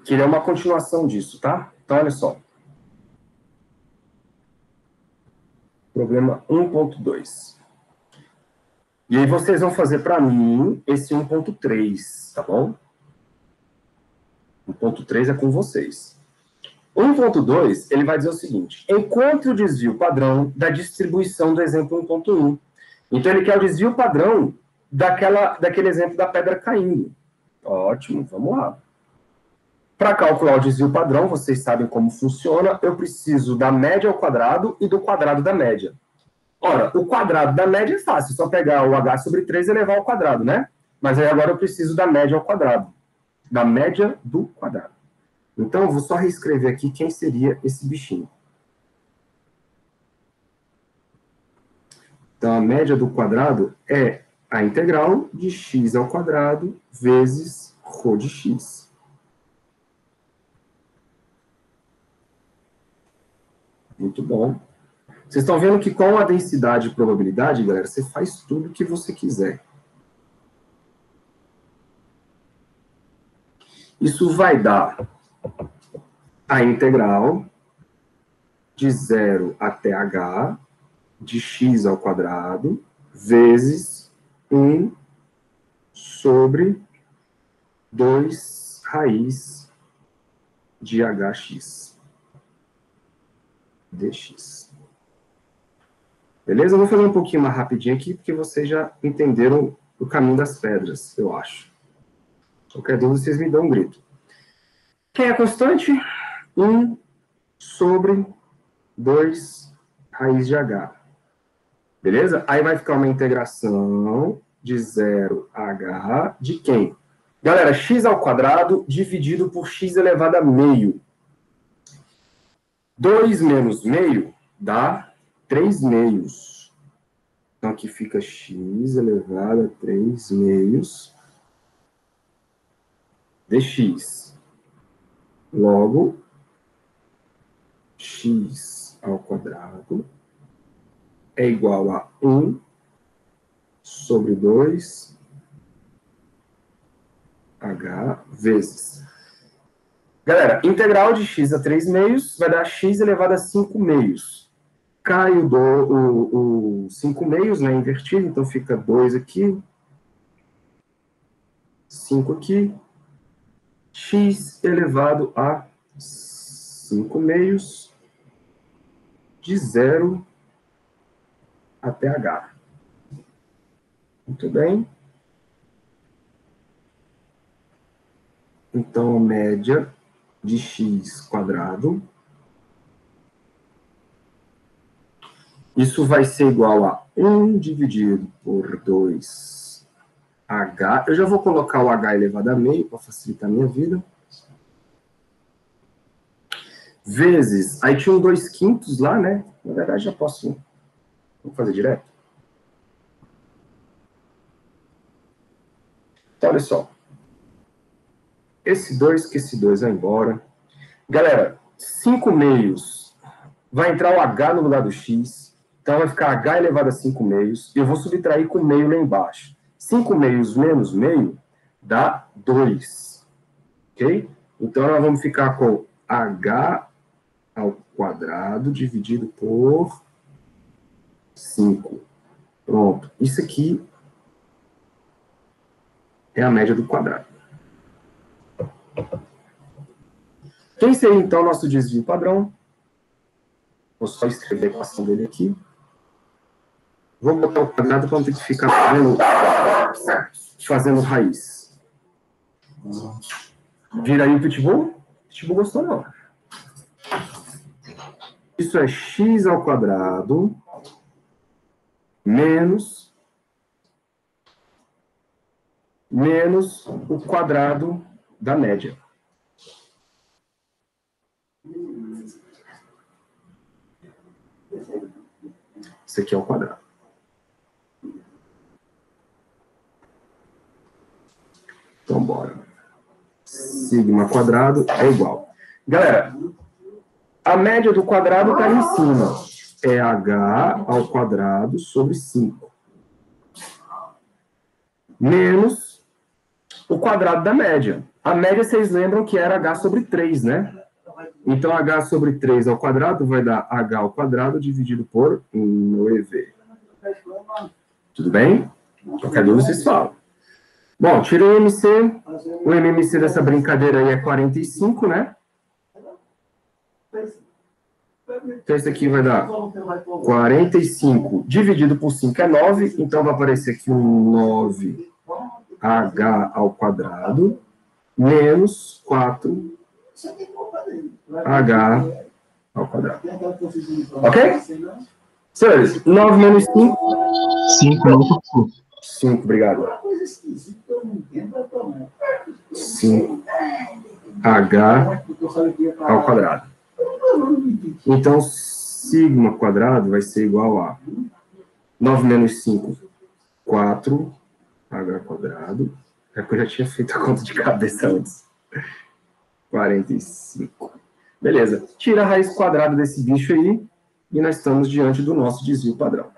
que ele é uma continuação disso, tá? Então, olha só. Problema 1.2. E aí vocês vão fazer para mim esse 1.3, tá bom? 1.3 é com vocês. 1.2, ele vai dizer o seguinte: encontre o desvio padrão da distribuição do exemplo 1.1. Então, ele quer o desvio padrão daquele exemplo da pedra caindo. Ótimo, vamos lá. Para calcular o desvio padrão, vocês sabem como funciona, eu preciso da média ao quadrado e do quadrado da média. Ora, o quadrado da média é fácil, só pegar o h sobre 3 e elevar ao quadrado, né? Mas aí agora eu preciso da média ao quadrado. Da média do quadrado. Então, eu vou só reescrever aqui quem seria esse bichinho. Então, a média do quadrado é a integral de x ao quadrado vezes ρ de x. Muito bom. Vocês estão vendo que com a densidade e probabilidade, galera, você faz tudo o que você quiser. Isso vai dar a integral de 0 até h de x ao quadrado vezes 1 sobre 2 raiz de hx dx. Beleza? Eu vou fazer um pouquinho mais rapidinho aqui, porque vocês já entenderam o caminho das pedras, eu acho. Qualquer dúvida, vocês me dão um grito. Quem é a constante? 1 sobre 2 raiz de h. Beleza? Aí vai ficar uma integração de 0 a h de quem? Galera, x ao quadrado dividido por x elevado a meio. 2 menos meio dá 3 meios. Então, aqui fica x elevado a 3 meios dx. Logo, x ao quadrado é igual a 1 sobre 2 h vezes. Galera, integral de x a 3 meios vai dar x elevado a 5 meios. Cai o 5 meios, né, invertido, então fica 2 aqui, 5 aqui, x elevado a 5 meios de 0 até h. Muito bem. Então, a média de x quadrado, isso vai ser igual a 1 dividido por 2h. Eu já vou colocar o h elevado a meio para facilitar a minha vida. Vezes, aí tinha um 2/5 lá, né? Na verdade, já posso... Vamos fazer direto? Então, olha só. Esse 2 vai embora. Galera, 5 meios vai entrar o h no lugar do x. Então, vai ficar h elevado a 5 meios. E eu vou subtrair com meio lá embaixo. 5 meios menos meio dá 2. Ok? Então, nós vamos ficar com h ao quadrado dividido por 5. Pronto. Isso aqui é a média do quadrado. Quem seria, então, o nosso desvio padrão? Vou só escrever a equação dele aqui. Vou botar o quadrado para não ter que ficar fazendo raiz. Vira aí o pitbull? Pitbull gostou, não. Isso é x ao quadrado menos o quadrado da média. Isso aqui é o quadrado. Então, bora. Sigma quadrado é igual. Galera, a média do quadrado está ali em cima. É h ao quadrado sobre 5. Menos o quadrado da média. A média, vocês lembram que era h sobre 3, né? Então, h sobre 3 ao quadrado vai dar h ao quadrado dividido por 9. Tudo bem? Qualquer dúvida, vocês falam. Bom, tira o MC. O MMC dessa brincadeira aí é 45, né? Então, isso aqui vai dar 45 dividido por 5 é 9. Então, vai aparecer aqui um 9h ao quadrado menos 4h ao quadrado. Ok? Senhores, 9 menos 5? 5 não por 5. 5, obrigado. 5h ao quadrado. Então, sigma quadrado vai ser igual a 9 menos 5, 4h quadrado. É porque eu já tinha feito a conta de cabeça antes. 45. Beleza. Tira a raiz quadrada desse bicho aí e nós estamos diante do nosso desvio padrão.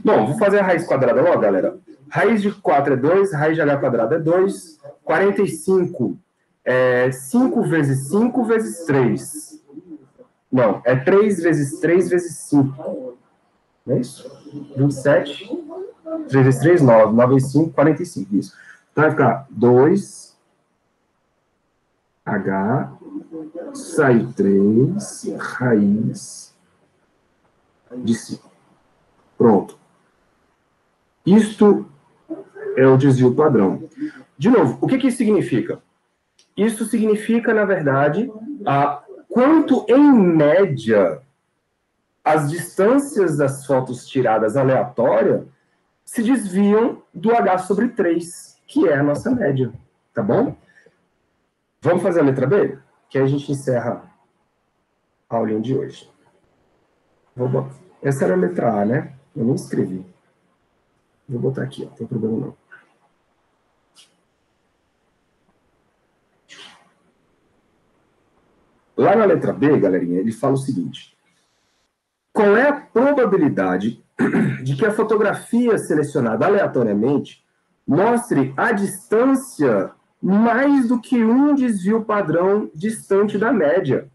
Bom, vou fazer a raiz quadrada logo, galera. Raiz de 4 é 2, raiz de h quadrado é 2. 45 é 5 vezes 5 vezes 3. Não, é 3 vezes 3 vezes 5. Não é isso? 27. 3 vezes 3, 9. 9 vezes 5, 45. Isso. Então vai ficar 2H, sai 3, raiz de 5. Pronto. Isto é o desvio padrão. De novo, o que isso significa? Isso significa, na verdade, quanto, em média, as distâncias das fotos tiradas aleatória se desviam do H sobre 3, que é a nossa média. Tá bom? Vamos fazer a letra B? Que aí a gente encerra a aulinha de hoje. Essa era a letra A, né? Eu não escrevi. Vou botar aqui, ó. Não tem problema não. Lá na letra B, galerinha, ele fala o seguinte. Qual é a probabilidade de que a fotografia selecionada aleatoriamente mostre a distância mais do que um desvio padrão distante da média?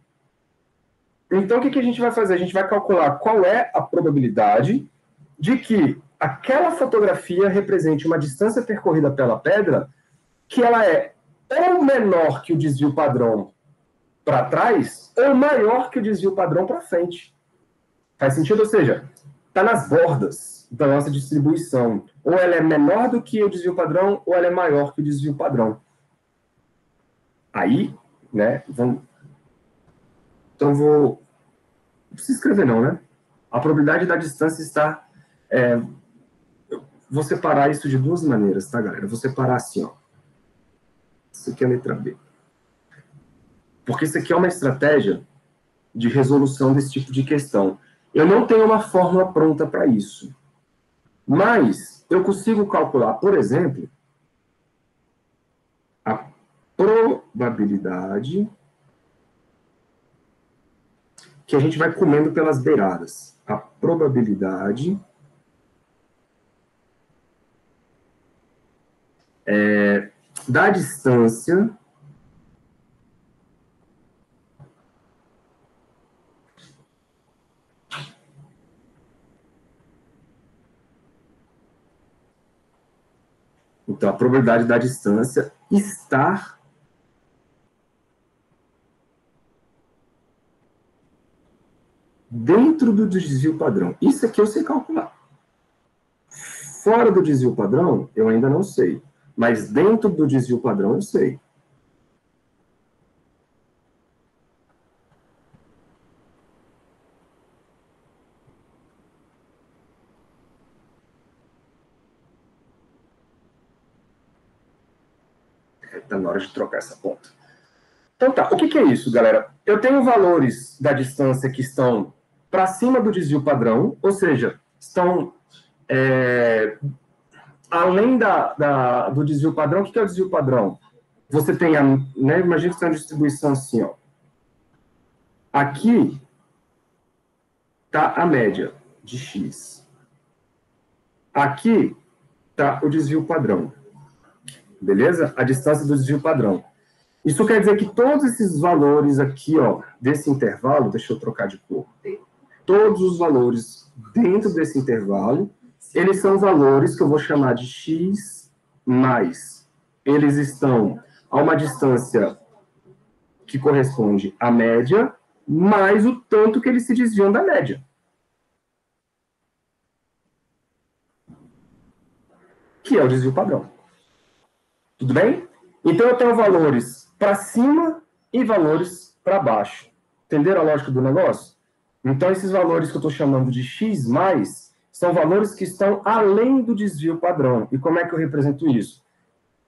Então, o que a gente vai fazer? A gente vai calcular qual é a probabilidade de que aquela fotografia represente uma distância percorrida pela pedra que ela é ou menor que o desvio padrão para trás ou maior que o desvio padrão para frente. Faz sentido? Ou seja, está nas bordas da nossa distribuição. Ou ela é menor do que o desvio padrão, ou ela é maior que o desvio padrão. Aí, né, então vou... Não precisa escrever não, né? A probabilidade da distância está... Vou separar isso de duas maneiras, tá, galera? Vou separar assim, ó. Isso aqui é a letra B. Porque isso aqui é uma estratégia de resolução desse tipo de questão. Eu não tenho uma fórmula pronta para isso. Mas eu consigo calcular, por exemplo, a probabilidade que a gente vai comendo pelas beiradas. A probabilidade da distância então, a probabilidade da distância estar dentro do desvio padrão. Isso aqui eu sei calcular. Fora do desvio padrão, eu ainda não sei. Mas dentro do desvio padrão, eu sei. Está na hora de trocar essa ponta. Então tá, o que é isso, galera? Eu tenho valores da distância que estão para cima do desvio padrão, ou seja, estão além do desvio padrão. O que é o desvio padrão? Você tem, né, imagina que tem uma distribuição assim, ó. Aqui está a média de x. Aqui está o desvio padrão. beleza? A distância do desvio padrão. Isso quer dizer que todos esses valores aqui, ó, desse intervalo, deixa eu trocar de cor, todos os valores dentro desse intervalo, eles são valores que eu vou chamar de x mais. Eles estão a uma distância que corresponde à média, mais o tanto que eles se desviam da média. Que é o desvio padrão. Tudo bem? Então, eu tenho valores para cima e valores para baixo. Entenderam a lógica do negócio? Então, esses valores que eu estou chamando de x+, são valores que estão além do desvio padrão. E como é que eu represento isso?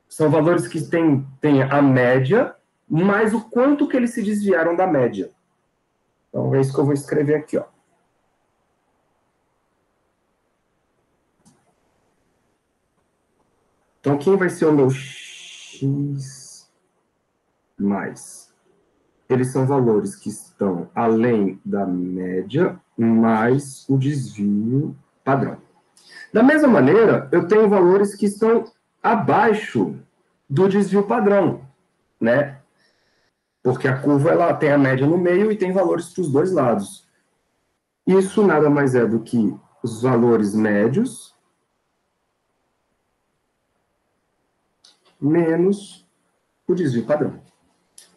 São valores que têm a média, mais o quanto que eles se desviaram da média. Então, é isso que eu vou escrever aqui, ó. Então, quem vai ser o meu x+? Eles são valores que estão além da média, mais o desvio padrão. Da mesma maneira, eu tenho valores que estão abaixo do desvio padrão, né? Porque a curva ela tem a média no meio e tem valores para os dois lados. Isso nada mais é do que os valores médios menos o desvio padrão.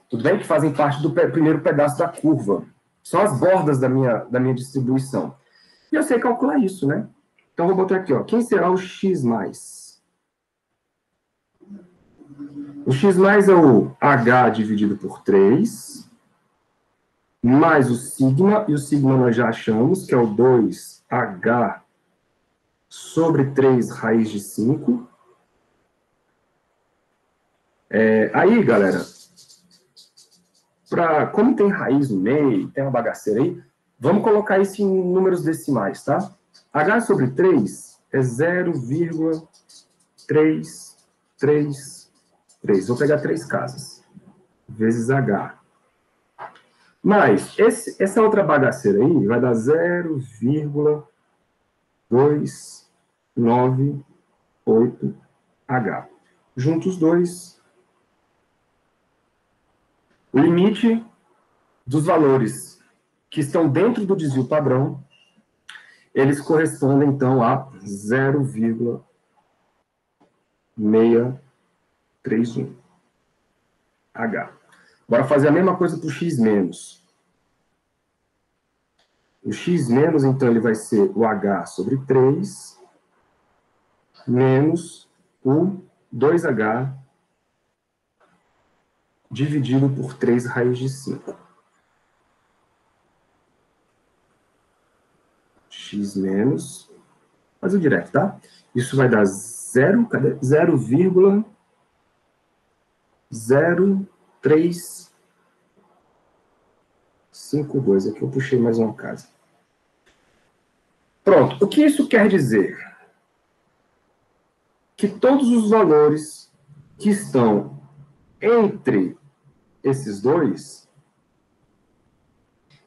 Tudo bem? Que fazem parte do primeiro pedaço da curva. São as bordas da minha distribuição. E eu sei calcular isso, né? Então, vou botar aqui, ó. Quem será o x+? O x+ é o h dividido por 3, mais o sigma, e o sigma nós já achamos, que é o 2h sobre 3 raiz de 5. Aí, galera, como tem raiz no meio, tem uma bagaceira aí, vamos colocar isso em números decimais, tá? H sobre 3 é 0,333. Vou pegar 3 casas, vezes H. Mas essa outra bagaceira aí vai dar 0,298H. Juntos os dois. O limite dos valores que estão dentro do desvio padrão, eles correspondem, então, a 0,631H. Bora fazer a mesma coisa para o x-. O x-, então, ele vai ser o H sobre 3 menos o 2H dividido por 3 raiz de 5. X menos, fazer direto, tá? Isso vai dar 0,0352. Aqui eu puxei mais uma casa. Pronto. O que isso quer dizer? Que todos os valores que estão entre esses dois,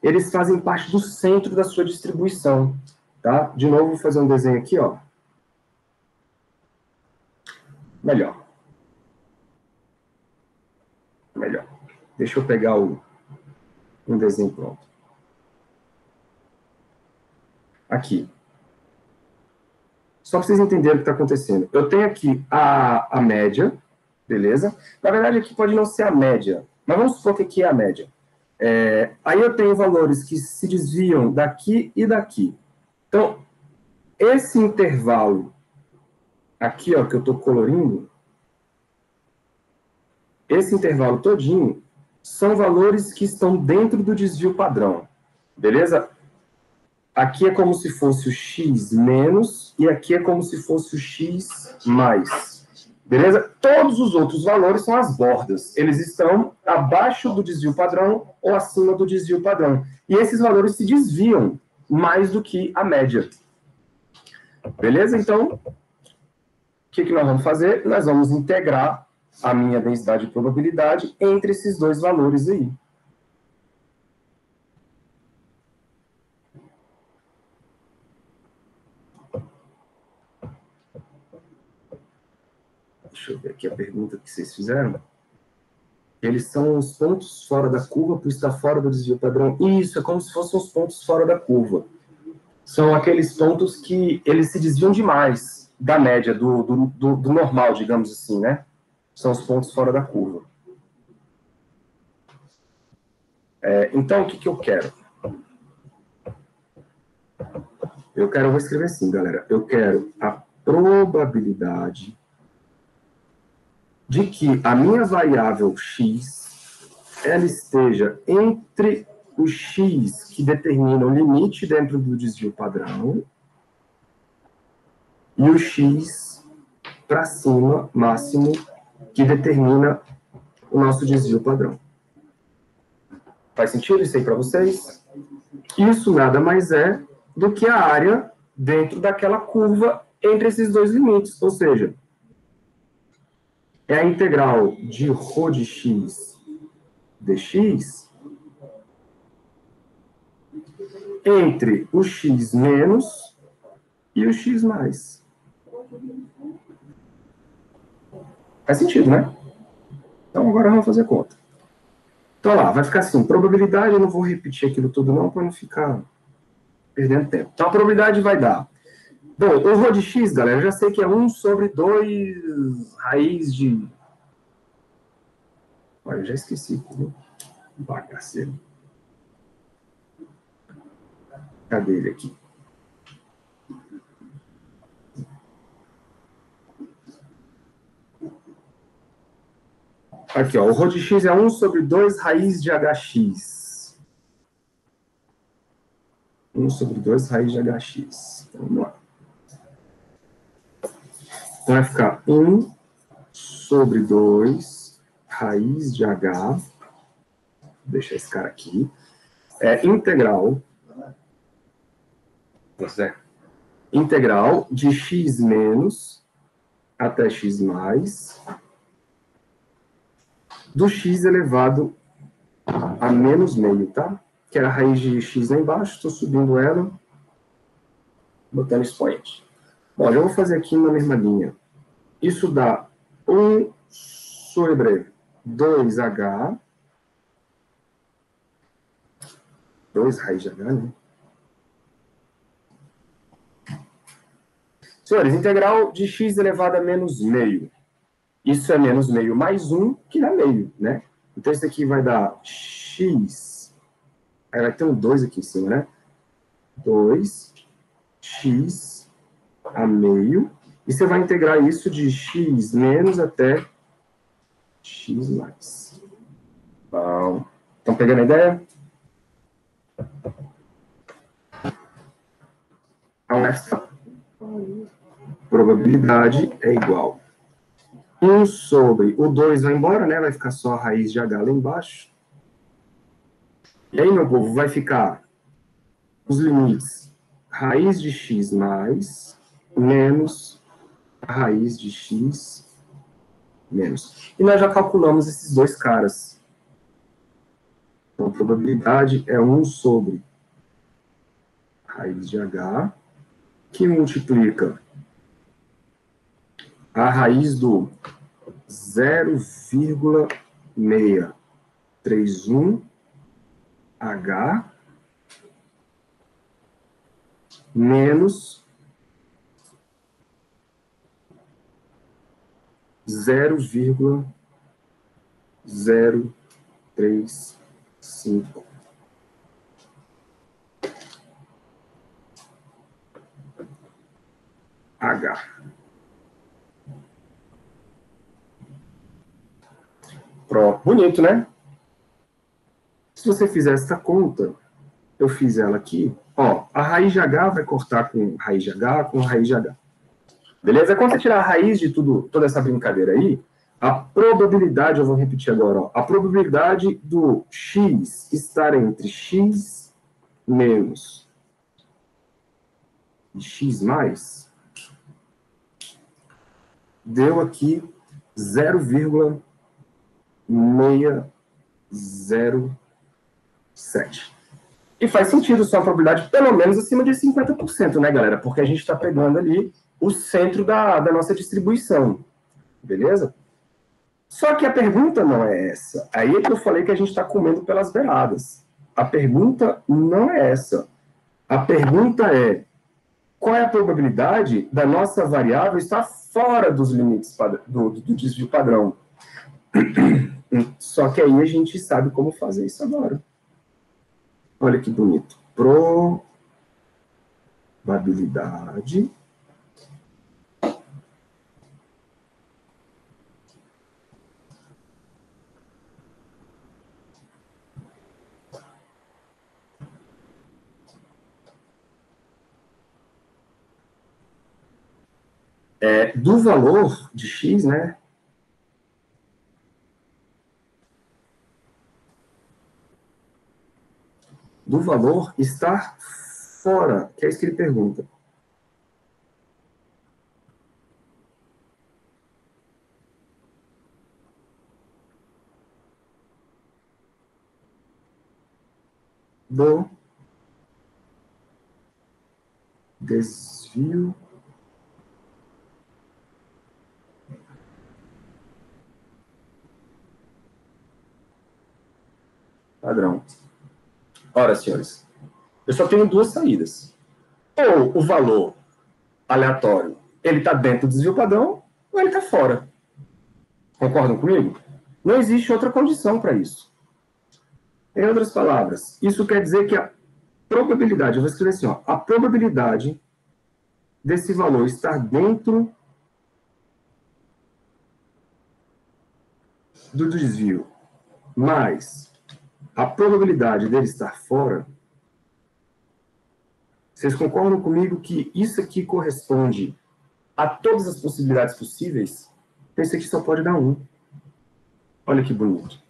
eles fazem parte do centro da sua distribuição, tá? De novo, vou fazer um desenho aqui, ó. Melhor. Deixa eu pegar um desenho pronto. Aqui. Só para vocês entenderem o que está acontecendo. Eu tenho aqui a média, beleza? Na verdade, aqui pode não ser a média, mas vamos supor que aqui é a média. Aí eu tenho valores que se desviam daqui e daqui. Então, esse intervalo aqui, ó, que eu estou colorindo, esse intervalo todinho, são valores que estão dentro do desvio padrão, beleza? Aqui é como se fosse o x menos, e aqui é como se fosse o x mais. Beleza? Todos os outros valores são as bordas. Eles estão abaixo do desvio padrão ou acima do desvio padrão. E esses valores se desviam mais do que a média. Beleza? Então, o que nós vamos fazer? Nós vamos integrar a minha densidade de probabilidade entre esses dois valores aí. Deixa eu ver aqui a pergunta que vocês fizeram. Eles são os pontos fora da curva por estar fora do desvio padrão. Isso, é como se fossem os pontos fora da curva. São aqueles pontos que eles se desviam demais da média, do normal, digamos assim, né? São os pontos fora da curva. Então, o que eu quero? Eu vou escrever assim, galera. Eu quero a probabilidade de que a minha variável x, ela esteja entre o x que determina o limite dentro do desvio padrão e o x para cima, máximo, que determina o nosso desvio padrão. Faz sentido isso aí para vocês? Isso nada mais é do que a área dentro daquela curva entre esses dois limites, ou seja, é a integral de ρ de x dx entre o x menos e o x mais. Faz sentido, né? Então agora vamos fazer conta. Então lá, vai ficar assim, probabilidade, eu não vou repetir aquilo tudo não, para não ficar perdendo tempo. Então a probabilidade vai dar... Bom, o ρ de x, galera, eu já sei que é 1 sobre 2 raiz de... Olha, eu já esqueci. Bagaceiro. Cadê ele aqui? Aqui, ó, o ρ de x é 1 sobre 2 raiz de hx. 1 sobre 2 raiz de hx. Então, vamos lá. Então, vai ficar 1 sobre 2 raiz de h. Vou deixar esse cara aqui. Integral. Integral de x menos até x mais do x elevado a menos meio, tá? Que era a raiz de x lá embaixo, estou subindo ela, botando expoente. Bom, já vou fazer aqui na mesma linha. Isso dá 1 sobre 2h, 2 raiz de h, né? Senhores, integral de x elevado a menos meio. Isso é menos meio mais 1, que dá meio, né? Então, isso aqui vai dar x... Aí vai ter um 2 aqui em cima, né? 2x a meio. E você vai integrar isso de x menos até x mais. Bom. Estão pegando a ideia? Então, essa probabilidade é igual 1 sobre o 2 vai embora, né? Vai ficar só a raiz de h lá embaixo. E aí, meu povo, vai ficar os limites raiz de x mais menos a raiz de x menos. E nós já calculamos esses dois caras. Então, a probabilidade é 1 sobre raiz de h, que multiplica a raiz do 0,631h menos 0,035. Pronto, bonito, né? Se você fizer essa conta, eu fiz ela aqui, ó, a raiz de h vai cortar com raiz de h com raiz de h. Beleza? Quando você tirar a raiz de toda essa brincadeira aí, a probabilidade, eu vou repetir agora, ó, a probabilidade do x estar entre x menos e x mais deu aqui 0,607. E faz sentido só a probabilidade pelo menos acima de 50%, né, galera? Porque a gente está pegando ali o centro da nossa distribuição. Beleza? Só que a pergunta não é essa. Aí é que eu falei que a gente está comendo pelas beiradas. A pergunta não é essa. A pergunta é: qual é a probabilidade da nossa variável estar fora dos limites do desvio padrão? Só que aí a gente sabe como fazer isso agora. Olha que bonito. Probabilidade do valor de x, né? Do valor estar fora, que é isso que ele pergunta. Do desvio padrão. Ora, senhores, eu só tenho duas saídas. Ou o valor aleatório, ele está dentro do desvio padrão, ou ele está fora. Concordam comigo? Não existe outra condição para isso. Em outras palavras, isso quer dizer que a probabilidade, eu vou escrever assim, ó, a probabilidade desse valor estar dentro do desvio mais a probabilidade dele estar fora, vocês concordam comigo que isso aqui corresponde a todas as possibilidades possíveis? Esse aqui só pode dar um. Olha que bonito.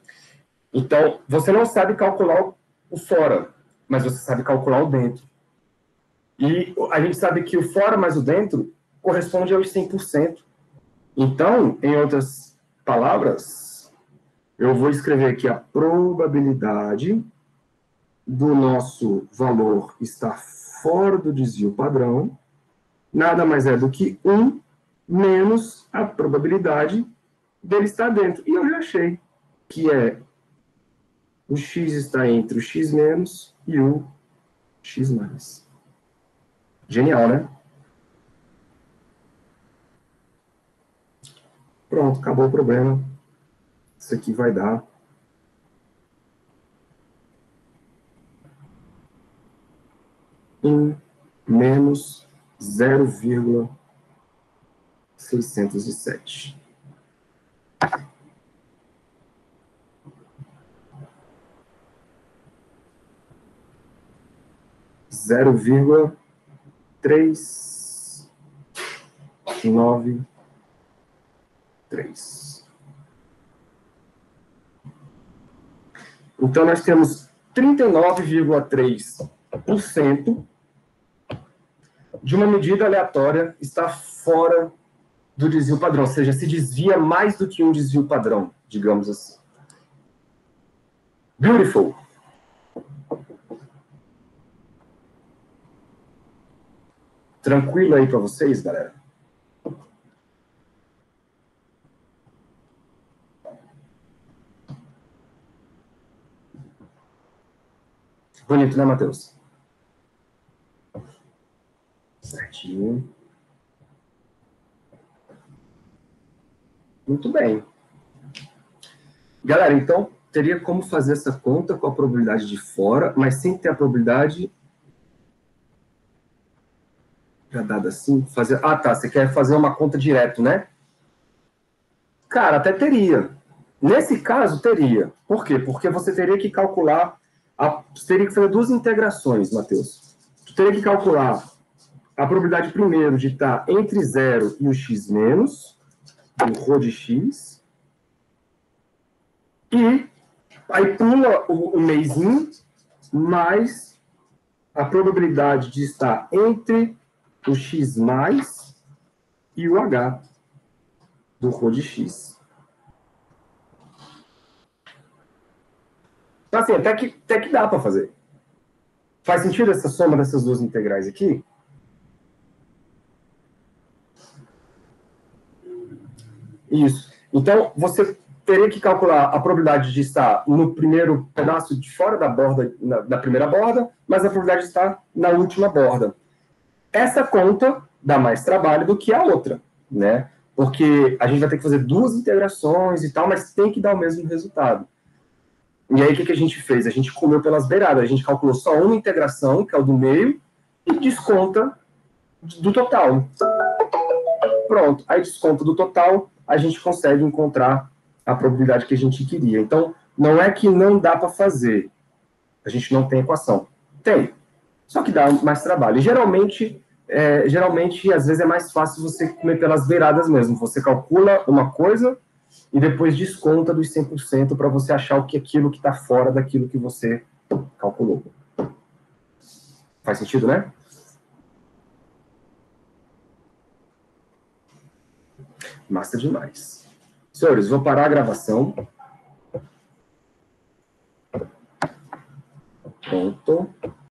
Então, você não sabe calcular o fora, mas você sabe calcular o dentro. E a gente sabe que o fora mais o dentro corresponde aos 100%. Então, em outras palavras, eu vou escrever aqui a probabilidade do nosso valor estar fora do desvio padrão, nada mais é do que 1 menos a probabilidade dele estar dentro. E eu já achei que é o x está entre o x menos e o x mais. Genial, né? Pronto, acabou o problema. Isso aqui vai dar menos 0,607. Zero vírgula 393. Então, nós temos 39,3% de uma medida aleatória está fora do desvio padrão, ou seja, se desvia mais do que um desvio padrão, digamos assim. Beautiful. Tranquilo aí para vocês, galera? Bonito, né, Matheus? Certinho. Muito bem. Galera, então, teria como fazer essa conta com a probabilidade de fora, mas sem ter a probabilidade já dada assim? Fazer... Ah, tá, você quer fazer uma conta direto, né? Cara, até teria. Nesse caso, teria. Por quê? Porque você teria que calcular... Você teria que fazer duas integrações, Matheus. Você teria que calcular a probabilidade, primeiro, de estar entre 0 e o x menos, o ρ de x, e aí pula o meizinho, mais a probabilidade de estar entre o x mais e o h do ρ de x. Então, assim, até que dá para fazer. Faz sentido essa soma dessas duas integrais aqui? Isso. Então, você teria que calcular a probabilidade de estar no primeiro pedaço de fora da borda, na primeira borda, mas a probabilidade de estar na última borda. Essa conta dá mais trabalho do que a outra, né? Porque a gente vai ter que fazer 2 integrações e tal, mas tem que dar o mesmo resultado. E aí, o que a gente fez? A gente comeu pelas beiradas. A gente calculou só uma integração, que é o do meio, e desconta do total. Pronto. Aí, desconta do total, a gente consegue encontrar a probabilidade que a gente queria. Então, não é que não dá para fazer. A gente não tem equação. Tem. Só que dá mais trabalho. E, geralmente, às vezes, é mais fácil você comer pelas beiradas mesmo. Você calcula uma coisa e depois desconta dos 100% para você achar aquilo que está fora daquilo que você calculou. Faz sentido, né? Massa demais. Senhores, vou parar a gravação. Pronto.